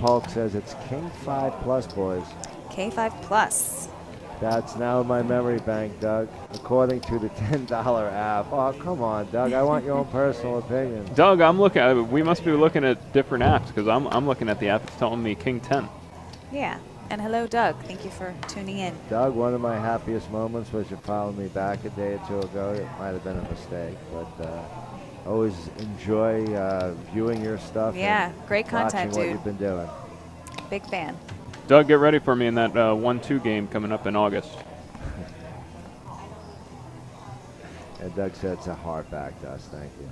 Polk says it's King 5 plus, boys. K5 plus. That's now in my memory bank, Doug, according to the $10 app. Oh, come on, Doug. I want your own personal opinion. Doug, I'm looking. We must be looking at different apps because I'm looking at the app. It's telling me King 10. Yeah. And hello, Doug. Thank you for tuning in. Doug, one of my happiest moments was you followed me back a day or two ago. It might have been a mistake, but always enjoy viewing your stuff. Yeah, and great content, watching what dude. you've been doing. Big fan. Doug, get ready for me in that 1-2 game coming up in August. And Doug said it's a hard back to us. Thank you.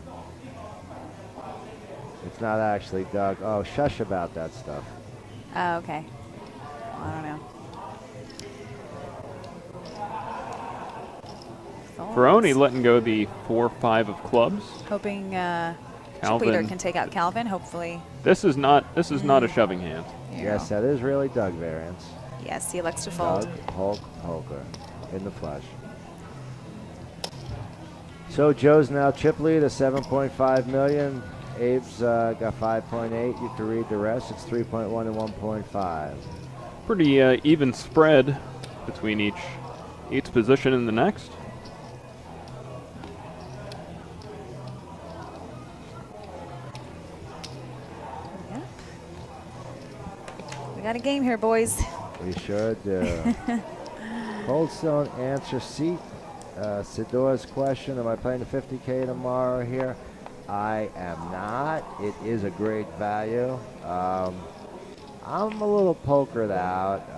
It's not actually Doug. Oh, shush about that stuff. Oh, okay. Well, I don't know. Ferroni letting go the 4-5 of clubs. Hoping Chip Calvin. Leader can take out Calvin, hopefully. This is not a shoving hand. Yes, that is really Doug variance. Yes, he elects to fold. Doug Polk poker in the flush. So Joe's now chip lead at 7.5 million. Abe's got 5.8. You can read the rest. It's 3.1 and 1.5. Pretty even spread between each position in the next. Yep. We got a game here, boys. We sure do. Coldstone answer seat. Sidor's question, am I playing the 50K tomorrow here? I am not. It is a great value. I'm a little pokered out.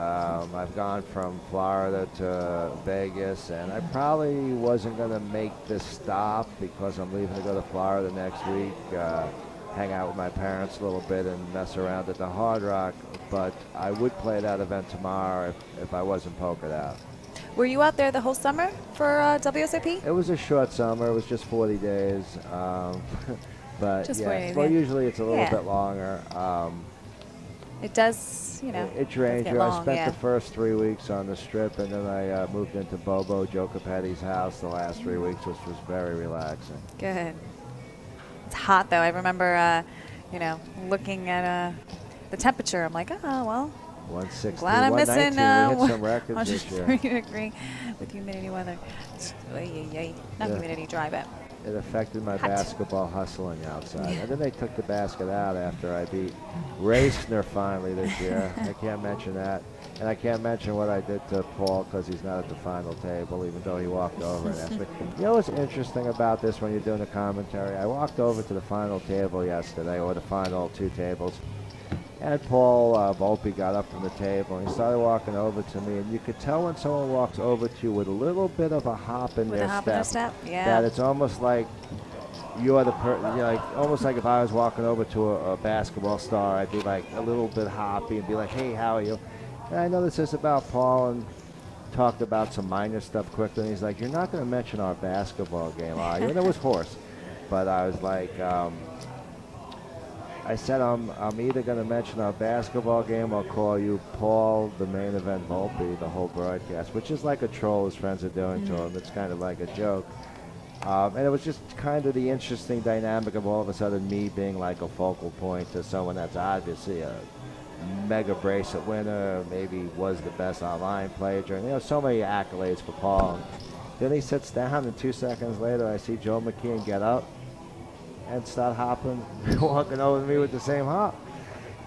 I've gone from Florida to Vegas, and I probably wasn't going to make this stop because I'm leaving to go to Florida next week, hang out with my parents a little bit and mess around at the Hard Rock, but I would play that event tomorrow if I wasn't pokered out. Were you out there the whole summer for WSOP? It was a short summer. It was just 40 days. But Just yeah, 40 days, well, yeah. usually it's a little bit longer. It does, you know. It drains you. Long, I spent the first 3 weeks on the Strip, and then I moved into Bobo Joe Capetti's house the last 3 weeks, which was very relaxing. Good. It's hot, though. I remember, you know, looking at the temperature. I'm like, oh, well. 160, Glad I'm missing 119. We hit some records this year. 130 degree with humidity weather. Not humidity, dry, but. It affected my basketball hustling outside. And then they took the basket out after I beat Racner finally this year. I can't mention that. And I can't mention what I did to Paul because he's not at the final table, even though he walked over and asked me. You know what's interesting about this when you're doing the commentary? I walked over to the final table yesterday, or the final two tables. And Paul Volpe got up from the table and he started walking over to me, and you could tell when someone walks over to you with a little bit of a hop in their step, yeah. that it's almost like you're the almost like if I was walking over to a basketball star, I'd be like a little bit hoppy and be like, hey, how are you? And I noticed this about Paul and talked about some minor stuff quickly, and he's like, you're not going to mention our basketball game, are you? And it was horse, but I was like, I said I'm either going to mention our basketball game or call you Paul, the main event Volpe, the whole broadcast, which is like a troll his friends are doing to him. It's kind of like a joke. And it was just kind of the interesting dynamic of all of a sudden me being like a focal point to someone that's obviously a mega bracelet winner, maybe was the best online player during, so many accolades for Paul. Then he sits down, and 2 seconds later I see Joe McKeon get up and start hopping, walking over to me with the same hop,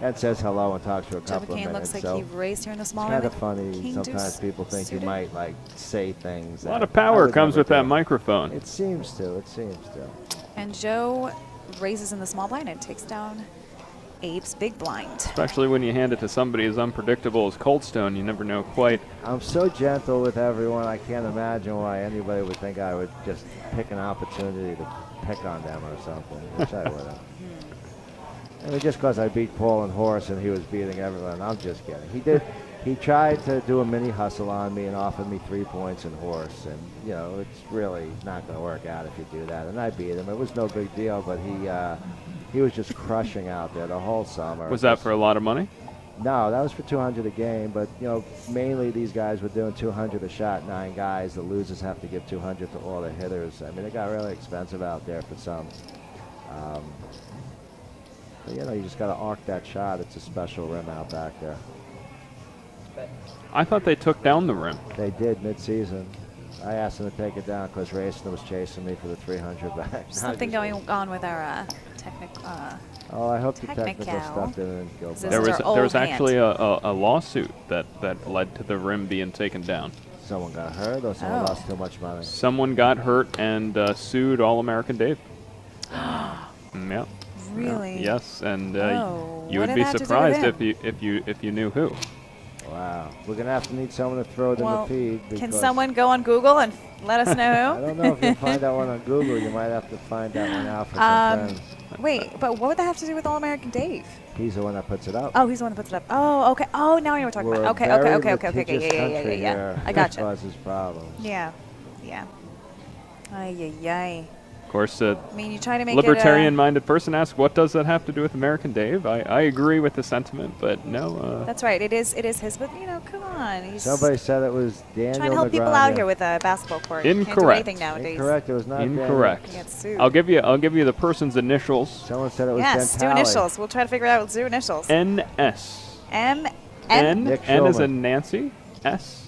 and says hello and talks for a couple of minutes. Looks like he raised here in the small It's kind of funny. King Sometimes Deuce people think you might like say things. A lot of power comes with that microphone. It seems to. It seems to. And Joe raises in the small blind and takes down Abe's big blind. Especially when you hand it to somebody as unpredictable as Coldstone, you never know quite. I'm so gentle with everyone. I can't imagine why anybody would think I would just pick an opportunity to pick on them or something, which I wouldn't. I mean, just because I beat Paul in horse and he was beating everyone, I'm just kidding. He tried to do a mini hustle on me and offered me 3 points in horse, and it's really not going to work out if you do that. And I beat him. It was no big deal, but he was just crushing out there the whole summer. Was that for a lot of money? No, that was for 200 a game, but mainly these guys were doing 200 a shot, 9 guys. The losers have to give 200 to all the hitters. I mean, it got really expensive out there for some. But, you just got to arc that shot. It's a special rim out back there. I thought they took down the rim. They did mid-season. I asked them to take it down because Racing was chasing me for the 300 back. Something going on with our Oh, I hope the technical technical. stuff didn't go This by. is There was our old actually a lawsuit that led to the rim being taken down. Someone got hurt or someone Oh. lost too much money. Someone got hurt and sued All-American Dave. Yep. Really? Yes, and Oh, you what would did be that have to do surprised with if you knew who. Wow. We're going to need someone to throw it in the Well, feed. can because someone go on Google and let us I know don't know if you'll find that one on Google. You might have to find that one out for who? some friends. Wait, but what would that have to do with All American Dave? He's the one that puts it up. Oh, he's the one that puts it up. Oh, okay. Oh, now I know what we're talking We're about. Okay, a very okay. litigious Yeah. country here. I gotcha. Causes problems. Yeah. Ay, ay, ay. Of course, I mean, you try to make libertarian-minded person asks, what does that have to do with American Dave? I agree with the sentiment, but no. That's right. It is his, but come on. He's Somebody said it was Daniel trying to help people Negreanu. out here with a basketball court. Can't do Incorrect. anything nowadays. Incorrect. It was not Incorrect. He gets sued. I'll give you the person's initials. Someone said it was Yes, do Dentale. initials. We'll try to figure out what's do initials. NS. M. Nick N is Schulman. in Nancy. S.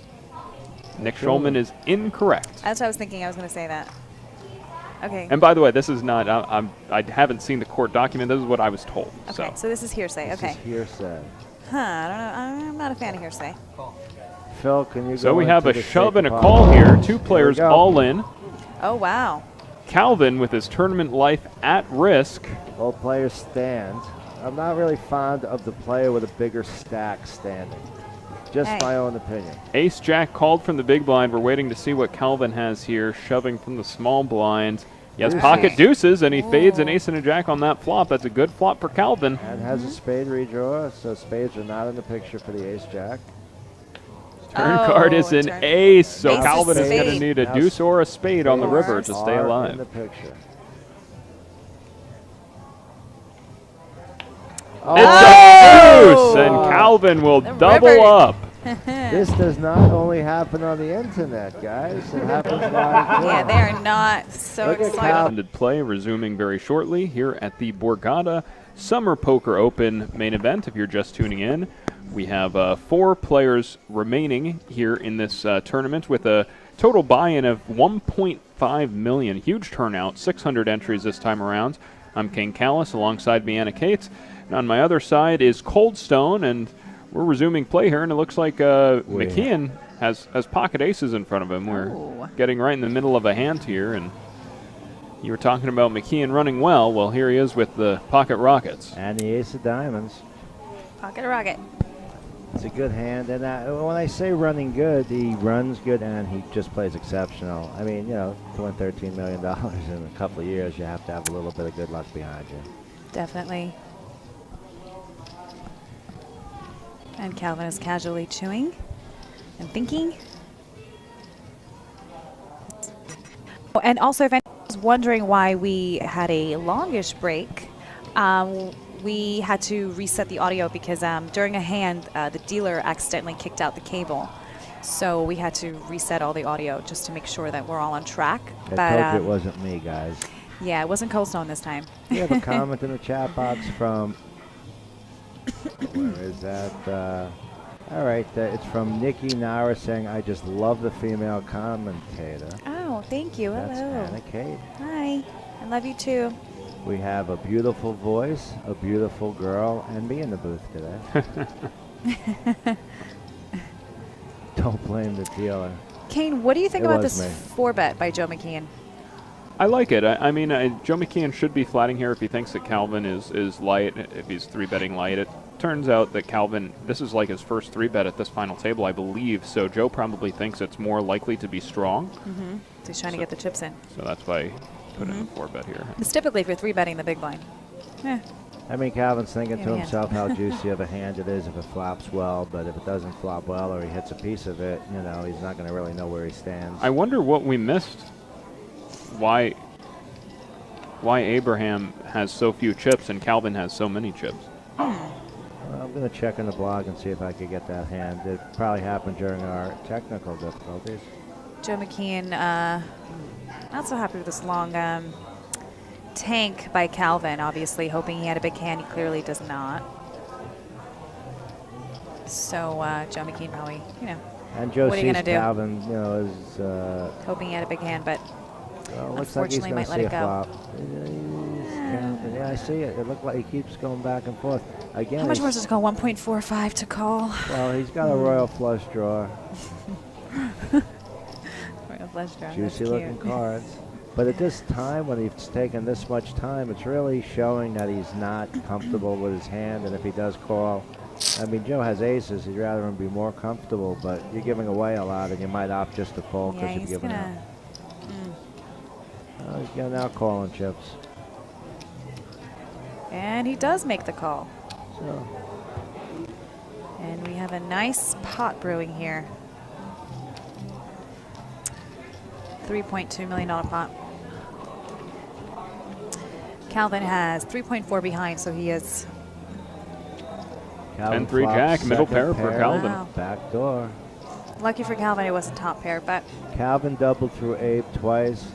Nick Schulman. Schulman is incorrect. That's what I was thinking. I was going to say that. Okay. And by the way, this is not. I haven't seen the court document. This is what I was told. Okay. So this is hearsay. This Okay. is hearsay. Huh. I don't know. I'm not a fan of hearsay. Phil, can you So go we have a into the shove and a safety call pod? here. Two we players go. all in. Oh wow. Calvin with his tournament life at risk. Both players stand. I'm not really fond of the player with a bigger stack standing. Just Hey. my own opinion. Ace Jack called from the big blind. We're waiting to see what Calvin has here. Shoving from the small blind. He has Deuces. pocket deuces, and he fades an Ooh. ace and a jack on that flop. That's a good flop for Calvin. And has a spade redraw, so spades are not in the picture for the ace-jack. Turn Oh, card is an turn. ace, so Ace is Calvin is going to spade. need a Now deuce or a spade on the river to Spades stay Are in alive. the picture. It's a Oh! deuce, and Calvin will The double river. up. This does not only happen on the internet, guys. It happens live. Yeah, too. they are not so Look at excited. Cal. Ended play resuming very shortly here at the Borgata Summer Poker Open main event. If you're just tuning in, we have 4 players remaining here in this tournament with a total buy-in of 1.5 million. Huge turnout, 600 entries this time around. I'm King Callis, alongside me Anna Cates. And on my other side is Coldstone, and we're resuming play here, and it looks like McKeon has pocket aces in front of him. We're Oh. getting right in the middle of a hand here, and you were talking about McKeon running well. Well, here he is with the pocket rockets. And the ace of diamonds. Pocket rocket. It's a good hand, and when I say running good, he runs good and he just plays exceptional. I mean, to win $13 million in a couple of years, you have to have a little bit of good luck behind you. Definitely. And Calvin is casually chewing and thinking. Oh, and also, if anyone was wondering why we had a longish break, we had to reset the audio because during a hand, the dealer accidentally kicked out the cable. So we had to reset all the audio just to make sure that we're all on track. I told you it wasn't me, guys. Yeah, it wasn't Coldstone this time. We have a comment in the chat box from, where is that? All right, it's from Nikki Nara saying, I just love the female commentator. Oh, thank you. That's Hello. Anna Kate. Hi. I love you too. We have a beautiful voice, a beautiful girl, and me in the booth today. Don't blame the dealer. Kane, what do you think It about was this me. 4-bet by Joe McKeon? I like it. I mean, Joe McKeon should be flatting here if he thinks that Calvin is light, if he's 3-betting light. It turns out that Calvin, this is like his first 3-bet at this final table, I believe, so Joe probably thinks it's more likely to be strong. Mm-hmm. So he's trying to get the chips in. So that's why he put in the 4-bet here. It's typically if you're 3-betting the big blind. Yeah. I mean, Calvin's thinking to Yeah. himself how juicy of a hand it is if it flops well, but if it doesn't flop well or he hits a piece of it, he's not going to really know where he stands. I wonder what we missed. Why Abraham has so few chips and Calvin has so many chips. I'm going to check in the blog and see if I could get that hand. It probably happened during our technical difficulties. Joe McKeon, not so happy with this long tank by Calvin, obviously, hoping he had a big hand. He clearly does not. So Joe McKean probably, And Joe what are you sees going to do? Calvin, is Hoping he had a big hand, but well, looks like he's unfortunately going might to let see it a go. flop. Yeah, I see it. It looked like he keeps going back and forth. Again, How much more does it go? 1.45 to call. well, he's got a royal flush draw. Royal flush draw. Juicy looking cards. But at this time, when he's taken this much time, it's really showing that he's not comfortable with his hand. And if he does call, I mean, Joe has aces. He'd rather him be more comfortable, but you're giving away a lot, and you might opt just to fold because Yeah, you're he's giving out. He's getting out calling chips. And he does make the call. So, And we have a nice pot brewing here. $3.2 million pot. Calvin has 3.4 behind, so he is 10-3 jack, middle pair for Calvin. Wow. Back door. Lucky for Calvin, it wasn't top pair, but Calvin doubled through Abe twice.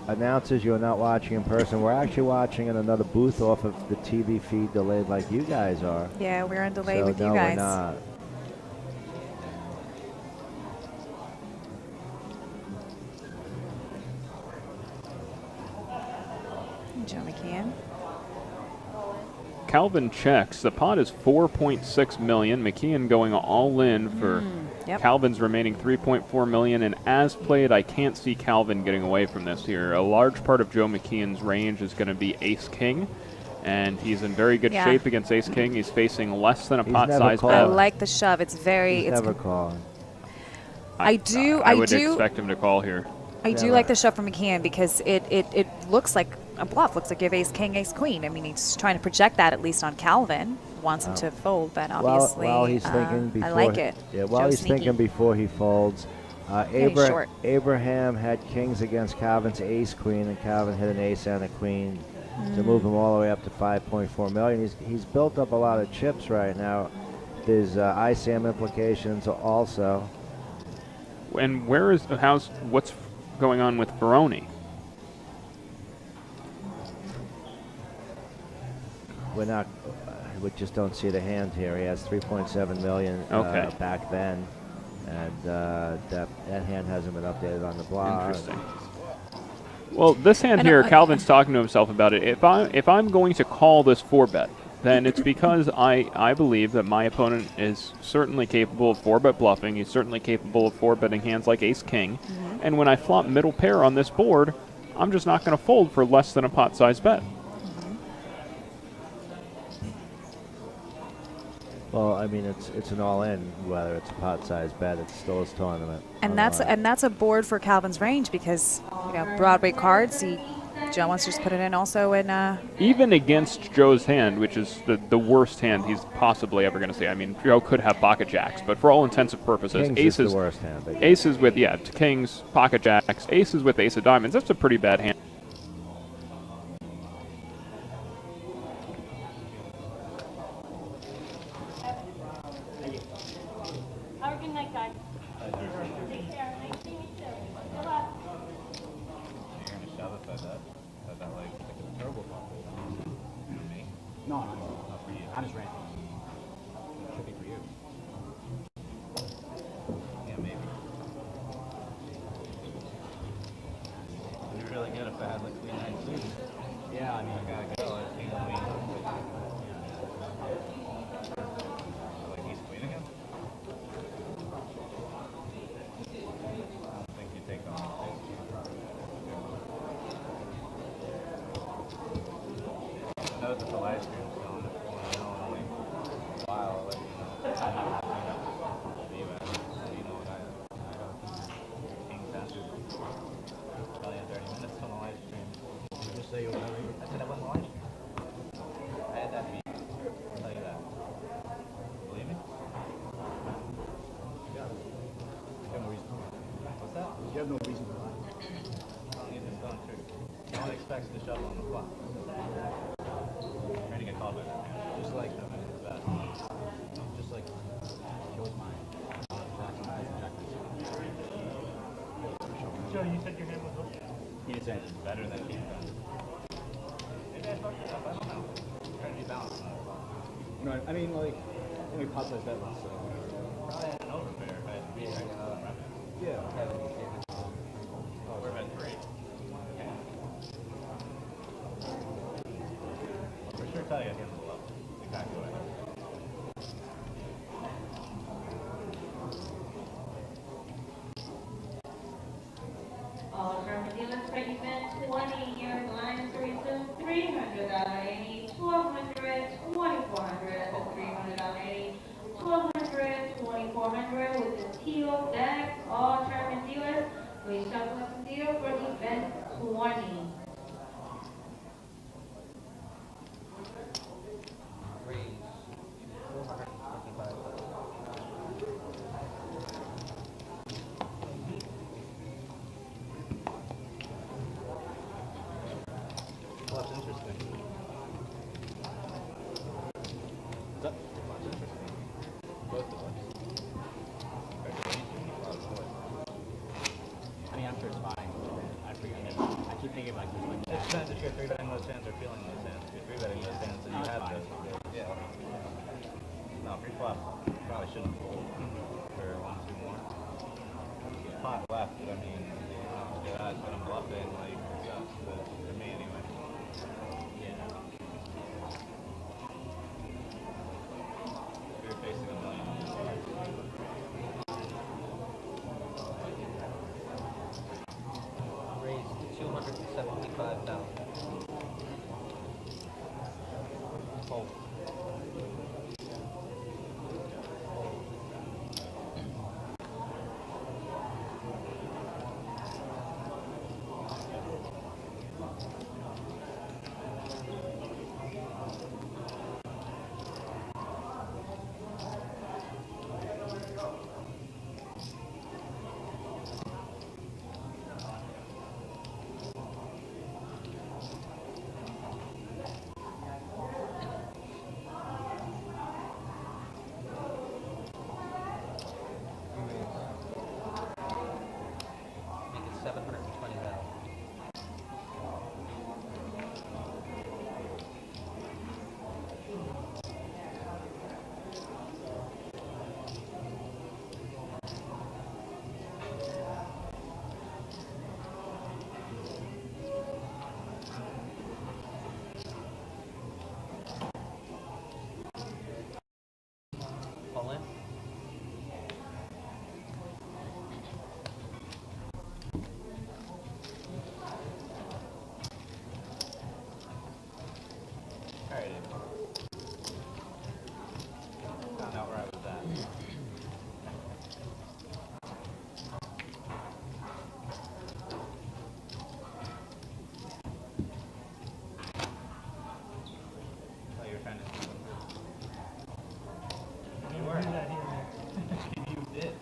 Announces you are not watching in person. We're actually watching in another booth off of the TV feed delayed like you guys are. yeah, we're in delay So with no, you guys. we're not. Joe McKean. Calvin checks. The pot is 4.6 million. McKeon going all in for Yep. Calvin's remaining 3.4 million. And as played, I can't see Calvin getting away from this here. A large part of Joe McKeon's range is going to be ace-king. And he's in very good shape against ace-king. He's facing less than a pot-sized calling. I bet. like the shove. It's very. He's never calling. I would expect him to call here. I do like the shove from McKeon because it looks like a bluff. Looks like you have ace king, ace queen. I mean, he's trying to project that at least on Calvin. Wants him to fold, but obviously while he's thinking before I like it. Yeah, while Joe's he's thinking sneaky. before he folds. He's short. Abraham had kings against Calvin's ace queen, and Calvin hit an ace and a queen to move him all the way up to 5.4 million. He's built up a lot of chips right now. There's ISAM implications also. And what's going on with Baroni? We just don't see the hand here. He has 3.7 million back then, and that hand hasn't been updated on the blog. Interesting. Well, this hand here, Calvin's talking to himself about it. If I'm going to call this 4-bet, then it's because I believe that my opponent is certainly capable of 4-bet bluffing. He's certainly capable of 4-betting hands like ace-king. And when I flop middle pair on this board, I'm just not going to fold for less than a pot-sized bet. Well, I mean, it's an all-in. Whether it's a pot-sized bet, it's still his tournament. And that's a board for Calvin's range because Broadway cards. Joe wants to just put it in also in. Even against Joe's hand, which is the worst hand he's possibly ever going to see. I mean, Joe could have pocket jacks, but for all intents and purposes, Kings aces. is the worst hand. Aces with kings, pocket jacks, aces with ace of diamonds. That's a pretty bad hand. Have a good night, guys. Take care. Nice to meet you. Good luck. You're gonna shove if I bet like a terrible flop. Me? No, Not for you. I'm just ranting. Should be for you. Yeah, maybe. It'd be really good if I had like queen nine suited. Yeah, I mean, I gotta go. I king queen. Like he's queen again? I don't think you take on. I know that the live stream is going to only a while. I'll let you know. You know what I have. King 10. Tell you in 30 minutes on the live stream. you just say whatever. I said I won the live stream. I had that beat. I'll tell you that. Believe me? You have no reason to lie. What's that? You have no reason to lie. It's just going true. No one expects to shove on the flop. Trying to get called by that. Just like, Bad. just like, Joe's mine. Joe, you said your hand was up. He didn't say anything. Better than King 10. I don't know. I'm trying to be balanced. No, I mean, like, only pot size bet less, so. Probably an overpair if I had to be right now. Yeah. We're at 3. Yeah. For sure, tell you at the end of the level. Exactly what I know. All from dealers for event 20-year line to resume $300, 1200, 2400, $300, 1200, 2400 with the teal deck. All tournament dealers, please shuffle up the deal for event 20. Well, that's interesting. That's interesting. Both of us. I mean, I'm sure it's fine. I forget it. I keep thinking like this, like It that. depends if you're 3-betting those hands or feeling those hands. If you're 3-betting those hands, then you No, have it's this. Yeah. No, pre-flop probably shouldn't fold for 1, 2 more. Pot left, I mean, yeah, but I'm bluffing, like, sucks, but for me anyway. Yeah. If you're facing a million. Raised 275,000. Fold. Make it 720,000. All in. Alright, found out where I was at. Oh, you were trying to see you were. You did.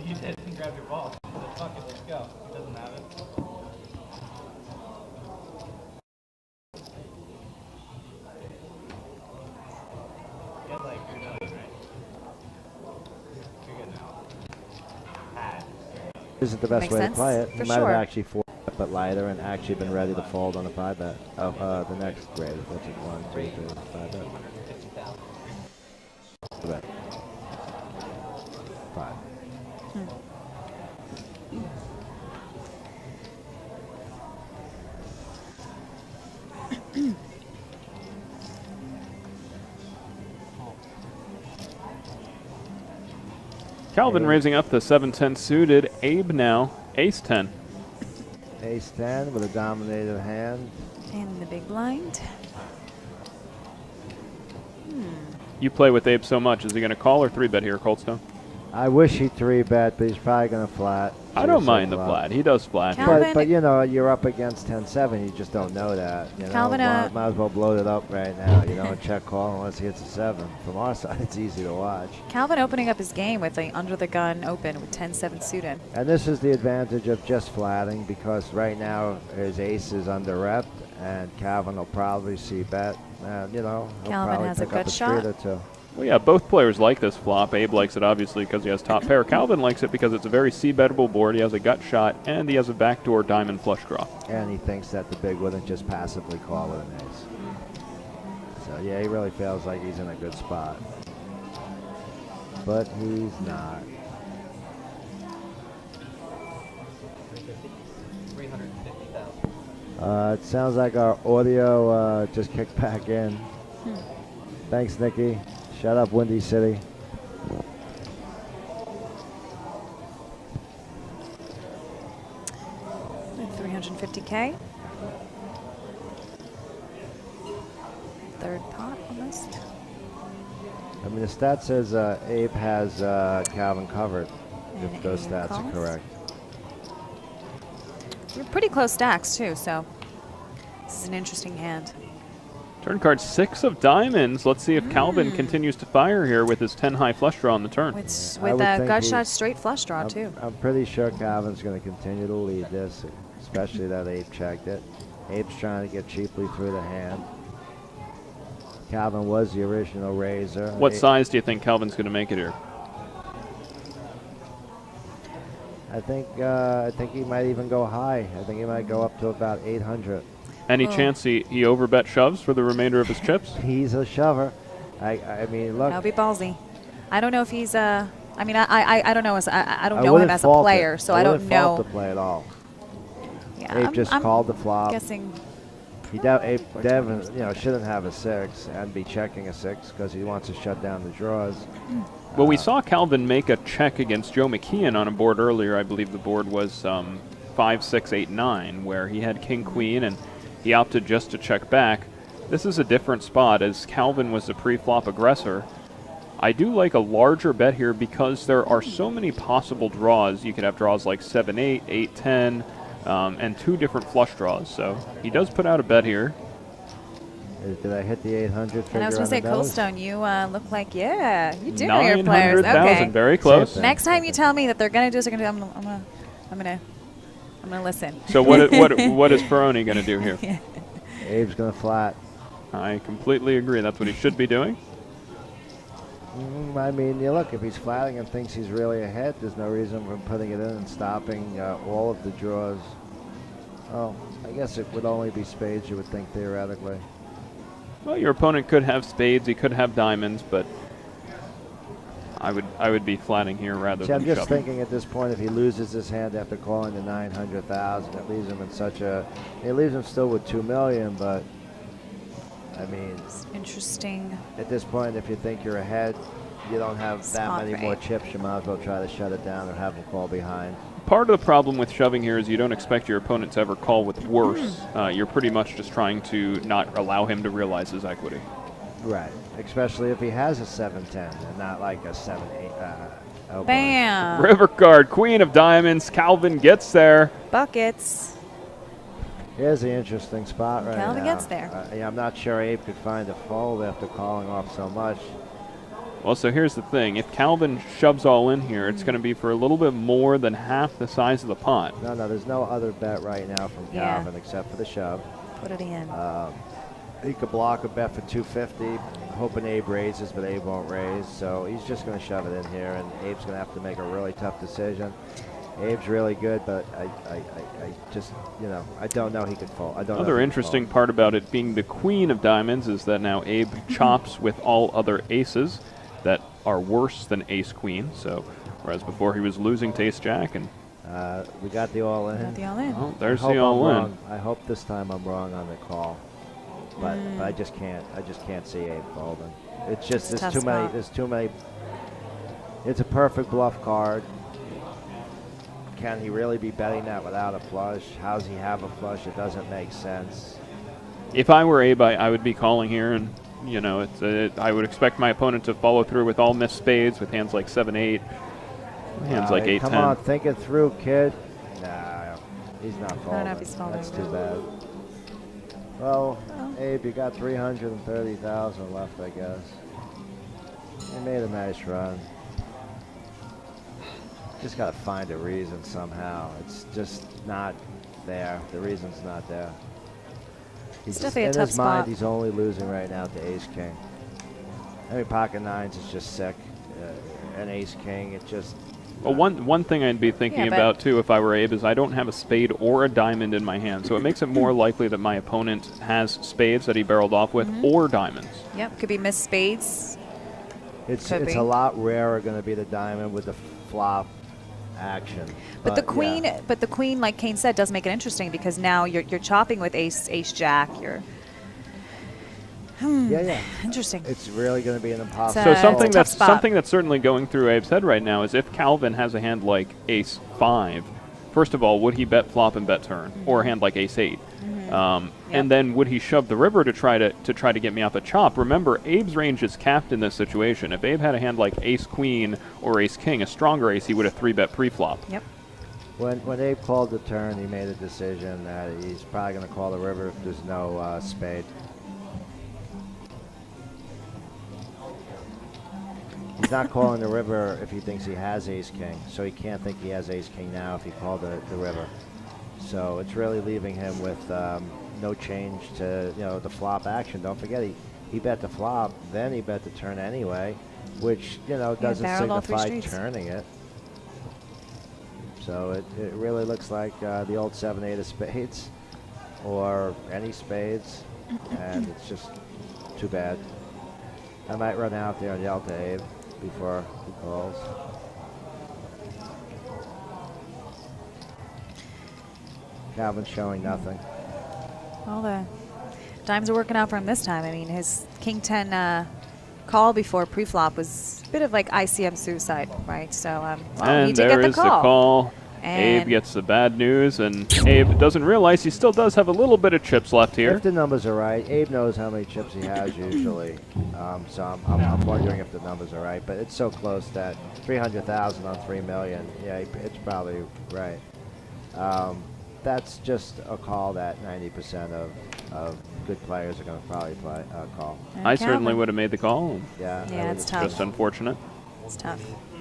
You did. Grab your ball. Fuck it, let's go. He doesn't have it. You had like 3 million, right? You're good now. Had. Isn't the best Makes way to sense, play it. for He might sure. have actually 4-bet lighter and actually been ready to fold on a 5-bet. Oh, the next grade, which is 1, 2, 3, 5-bet. 250,000. 5-bet. 5. Calvin Abe. raising up the 7-10 suited. Abe now, ace-10. Ace-10 with a dominated hand. And the big blind. You play with Abe so much. Is he going to call or 3-bet here, Coldstone? I wish he'd 3-bet, but he's probably going to flat. I don't Seriously, mind the flat. He does flat here. Calvin- But you know, you're up against 10-7. You just don't know that. You know, Calvin, might as well blow it up right now. You know, and check call unless he hits a 7. From our side, it's easy to watch. Calvin opening up his game with the under the gun open with 10-7 suited. And this is the advantage of just flatting because right now his ace is under rep, and Calvin will probably see bet. And you know, he'll Calvin probably has a pick up gut a shot. street or two. Well, yeah, both players like this flop. Abe likes it, obviously, because he has top pair. Calvin likes it because it's a very c-bettable board. He has a gut shot, and he has a backdoor diamond flush draw. And he thinks that the big wouldn't just passively call with an ace. So, yeah, he really feels like he's in a good spot. But he's not. 350,000. It sounds like our audio just kicked back in. Thanks, Nikki. Shut up, Windy City. $350K. Third pot almost. I mean, the stat says Abe has Calvin covered, And if those Abe stats calls. are correct. You're pretty close stacks, too, so this is an interesting hand. Turn card 6 of diamonds. Let's see if Calvin continues to fire here with his 10 high flush draw on the turn. With, I with would a think gut he- shot straight flush draw, too. I'm pretty sure Calvin's going to continue to lead this, especially that Abe checked it. Abe's trying to get cheaply through the hand. Calvin was the original raiser. What size do you think Calvin's going to make it here? I think he might even go high. I think he might go up to about 800. Any Oh. chance he overbet shoves for the remainder of his chips? He's a shover. I mean, look. That would be ballsy. I don't know if he's I mean, I don't know. I don't know him wouldn't as a fault player, it. so I don't wouldn't fault know. the play at all. Yeah, Abe just called the flop. Guessing. Abe Devin, shouldn't have a 6 and be checking a 6 because he wants to shut down the draws. Well, we saw Calvin make a check against Joe McKeon on a board earlier. I believe the board was 5, 6, 8, 9, where he had king, queen, and he opted just to check back. This is a different spot, as Calvin was the pre-flop aggressor. I do like a larger bet here because there are so many possible draws. You could have draws like 7, 8, 8, 10, and 2 different flush draws. So he does put out a bet here. Did I hit the 800 figure And I was going to on say, the nose? Coldstone, you look like, yeah, you do know your players. 900,000, Okay. very close. Same thing. Next time you tell me that they're going to do this, they're going to do, I'm gonna listen. So what is Peroni going to do here? Yeah. Abe's going to flat. I completely agree. That's what he should be doing. I mean, look, if he's flatting and thinks he's really ahead, there's no reason for putting it in and stopping all of the draws. Oh, I guess it would only be spades, you would think, theoretically. Well, your opponent could have spades, he could have diamonds, but I would be flatting here rather See, than I'm just shoving. thinking at this point, if he loses this hand after calling the 900,000, it leaves him in such a. It leaves him still with 2 million, but I mean, It's interesting. at this point, if you think you're ahead, you don't have that Spot many rate. more chips. You might as well try to shut it down or have him call behind. Part of the problem with shoving here is you don't expect your opponent to ever call with worse. You're pretty much just trying to not allow him to realize his equity. Right, especially if he has a 7-10 and not like a 7-8. Oh boy. Bam. River card, queen of diamonds. Calvin gets there. Buckets. Here's the interesting spot right Calvin now. gets there. Yeah, I'm not sure Abe could find a fold after calling off so much. Well, so here's the thing. If Calvin shoves all in here, it's going to be for a little bit more than half the size of the pot. No, there's no other bet right now from Yeah. Calvin except for the shove. Put it in. He could block a bet for 250, hoping Abe raises, but Abe won't raise. So he's just going to shove it in here, and Abe's going to have to make a really tough decision. Abe's really good, but I just, I don't know he could fold. I don't know. Another if he could interesting fold. part about it being the queen of diamonds is that now Abe chops with all other aces that are worse than ace-queen. So, whereas before he was losing to ace-jack, and We got the all in. Got the all in. well, I there's hope the I'm all-in. wrong. I hope this time I'm wrong on the call, but I just can't. I just can't see Abe folding. It's just It's a there's tough too many. spot. There's too many. It's a perfect bluff card. Can he really be betting that without a flush? How's he have a flush? It doesn't make sense. If I were Abe, I would be calling here, and I would expect my opponent to follow through with all missed spades with hands like 7-8, hands like 8-10. Come on, think it through, kid. Nah, he's not folding. don't know if he's folding. That's too bad. Well, Abe, you got 330,000 left, I guess. You made a nice run. Just got to find a reason somehow. It's just not there. The reason's not there. It's definitely a in tough his mind, spot. he's only losing right now to ace-king. I mean, pocket nines is just sick. An ace king, it just. Well, one thing I'd be thinking Yeah, but- about too if I were Abe is I don't have a spade or a diamond in my hand, so it makes it more likely that my opponent has spades that he barreled off with or diamonds. Yep, could be missed spades. It's Could be. a lot rarer going to be the diamond with the flop action. But the yeah. queen, like Kane said, does make it interesting because now you're chopping with ace jack. You're Yeah. interesting. It's really going to be an impossible. So It's something a tough that's spot. something that's certainly going through Abe's head right now is if Calvin has a hand like ace 5, first of all, would he bet flop and bet turn, or a hand like ace 8? And then would he shove the river to try to get me out the chop? Remember, Abe's range is capped in this situation. If Abe had a hand like ace queen or ace king, a stronger ace, he would have 3-bet pre-flop. Yep. When Abe called the turn, he made a decision that he's probably going to call the river if there's no spade. He's not calling the river if he thinks he has ace king, so he can't think he has ace king now if he called the river. So it's really leaving him with no change to the flop action. Don't forget he bet the flop, then he bet the turn anyway, which doesn't barreled all three signify streets. turning it. So it really looks like the old 7-8 of spades or any spades, and it's just too bad. I might run out there and yell to Abe before he calls. Calvin's showing nothing. Well, the dimes are working out for him this time. I mean, his king 10 call before pre-flop was a bit of like ICM suicide, right? So, well, he And did there get the is call. the call. And Abe gets the bad news, and Abe doesn't realize he still does have a little bit of chips left here. If the numbers are right, Abe knows how many chips he has usually. So I'm wondering if the numbers are right, but it's so close that 300,000 on 3 million. Yeah, it's probably right. That's just a call that 90% of good players are going to probably call. And I certainly Calvin. would have made the call. Yeah, Yeah, it's tough. Just unfortunate. It's tough.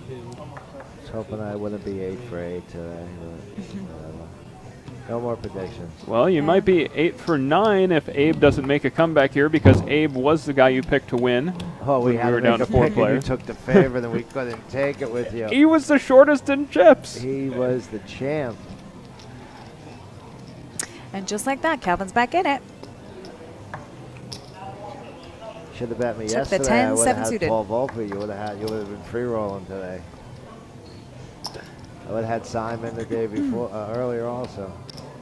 I was hoping I wouldn't be 8 for 8 today. But no more predictions. Well, you might be 8 for 9 if Abe doesn't make a comeback here, because Abe was the guy you picked to win. Oh, we when had we were to down make to a 4 pick and you players. took the favorite and we couldn't take it with you. He was the shortest in chips. He was the champ. And just like that, Calvin's back in it. Should have bet me Took the yesterday. 10, I would 7 have had suited. Paul Volpe. You would have been free rolling today. I would have had Simon the day before, earlier also.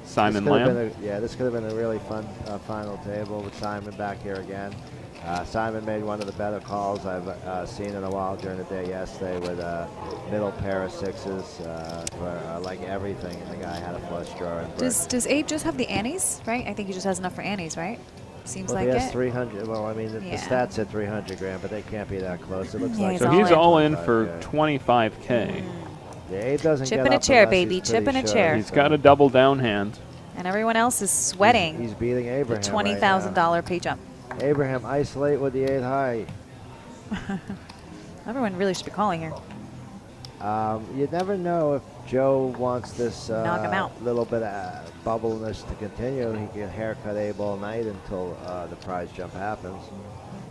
Simon This could have Lamb. been this could have been a really fun final table with Simon back here again. Simon made one of the better calls I've seen in a while during the day yesterday with a middle pair of sixes for like everything. And the guy had a flush draw. And Does Abe just have the annies, right? I think he just has enough for annies, right? Seems well, like he has it. 300. Well, I mean, the Yeah. stats said 300 grand, but they can't be that close. It looks Yeah, like he's So all he's in. all in for 25K. 25K. Yeah, Abe doesn't Chip get in a up chair, unless baby. he's Chip pretty in a sure, chair. He's got a double down hand. And everyone else is sweating He's beating the Abraham. $20,000 pay jump. Right now. Abraham isolate with the 8 high. Everyone really should be calling here. You never know if Joe wants this Knock him out. little bit of bubbleness to continue. He can haircut Abe all night until the prize jump happens.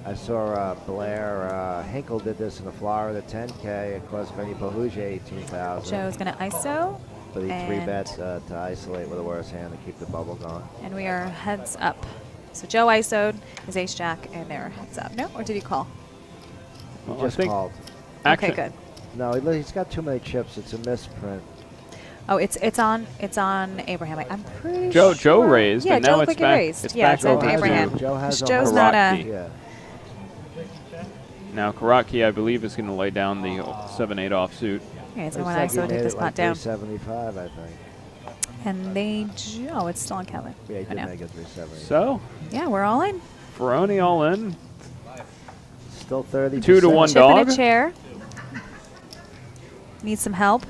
I saw Blair Hinkle did this in the Florida 10K. It cost Vinny Bahuja 18,000. Joe's going to ISO. But he and- 3-bets to isolate with a worse hand to keep the bubble going. And we are heads up. So Joe ISO'd his ace jack, and they're heads up. No? Or did he call? He Well, I just think called. action- Okay, good. No, he's got too many chips. It's a misprint. Oh, it's on Abraham. I'm pretty Joe sure. raised, yeah, and now Joe it's quickly back. raised. It's yeah, back it's on over to Abraham. Joe has a Joe's whole not Karaki. a. Yeah. Now Karaki, I believe, is going to lay down the 7-8 offsuit. Okay, so Looks when like he ISO made take it this pot like down. 375, I think. And they. Oh, it's still on Calvin. Yeah, he I did know. make it 370. So, Yeah, we're all in. Ferroni all in. Still 30. 2 to 1 Chip in dog. a chair. Need some help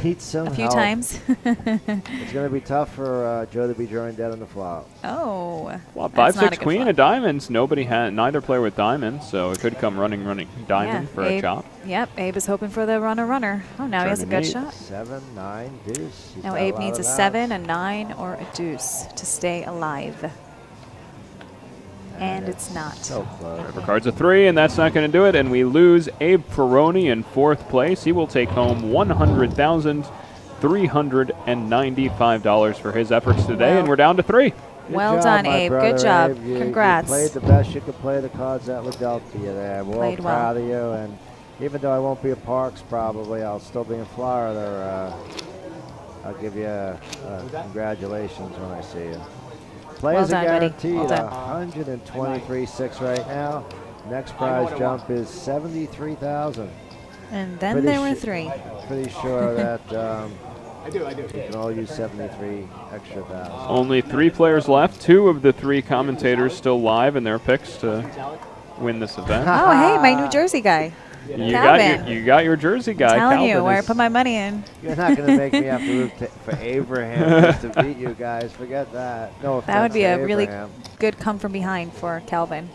Need some a few help. times. It's going to be tough for Joe to be drawing dead on the flop. Oh. Well, that's 5-6 not a good queen flop. of diamonds. Nobody had neither player with diamonds, so it could come running diamond Yeah, for Abe, a chop. Yep, Abe is hoping for the runner. Oh, now he has a good Turning shot. 7, 9, deuce. He's Now got Abe lot needs a of outs. 7, a 9, or a deuce to stay alive. And it's not. So close. River card's a 3, and that's not going to do it. And we lose Abe Ferroni in 4th place. He will take home $100,395 for his efforts today, and we're down to 3. Good Well job, done, my Abe. brother, Good job. Abe. You Congrats. played the best you could play the cards that were dealt to you there. We're all Played well. proud of you, and even though I won't be at Parks probably, I'll still be in Florida. I'll give you congratulations when I see you. Players Well are done, buddy. guaranteed Well done. 123.6 right now. Next prize jump is 73,000. And then Pretty there were su- 3. Pretty sure that you can all use 73 extra thousand. Only 3 players left. 2 of the 3 commentators still live in their picks to win this event. Oh, hey, my New Jersey guy. You Calvin. got your Jersey guy. Telling Calvin you where I is- put my money in. You're not going to make me have to root for Abraham just to beat you guys. Forget that. No offense That would be to a really Abraham. good come from behind for Calvin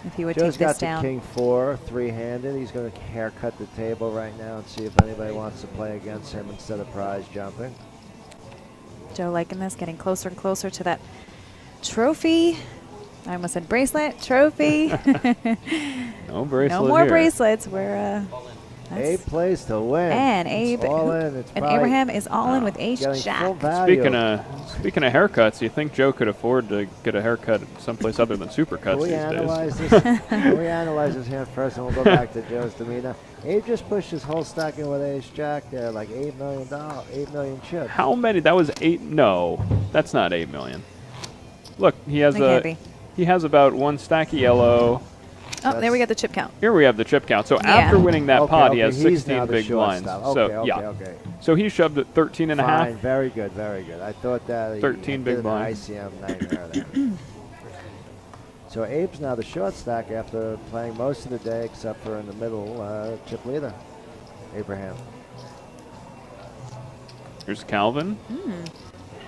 if he would Joe's take got this the down. king 4, 3-handed. He's going to haircut the table right now and see if anybody wants to play against him instead of prize jumping. Joe liking this, getting closer and closer to that trophy. I almost said bracelet, trophy. No bracelet No more here. bracelets. We're Abe plays to win. and It's Abe all in. It's and probably Abraham is all in with ace getting full jack. value. Speaking of haircuts, you think Joe could afford to get a haircut someplace other than Can Supercuts we these days? analyze this? Can we analyze this hand first, and we'll go back to Joe's demeanor. Abe just pushed his whole stack in with ace jack there, like $8 million, 8 million chips. How many? That was 8. No, that's not 8 million. Look, he has It can't be. he has about 1 stack of yellow. Oh, there we got the chip count. Here we have the chip count. So Yeah. after winning that Okay, pot, he okay, has he's 16 now the big blinds. shortstop. So Okay, yeah. okay. So he shoved at 13 and a half. Fine, very good, very good. I thought that he 13 big did an blinds. ICM nightmare there. So Abe's now the short stack after playing most of the day, except for in the middle, chip leader, Abraham. Here's Calvin.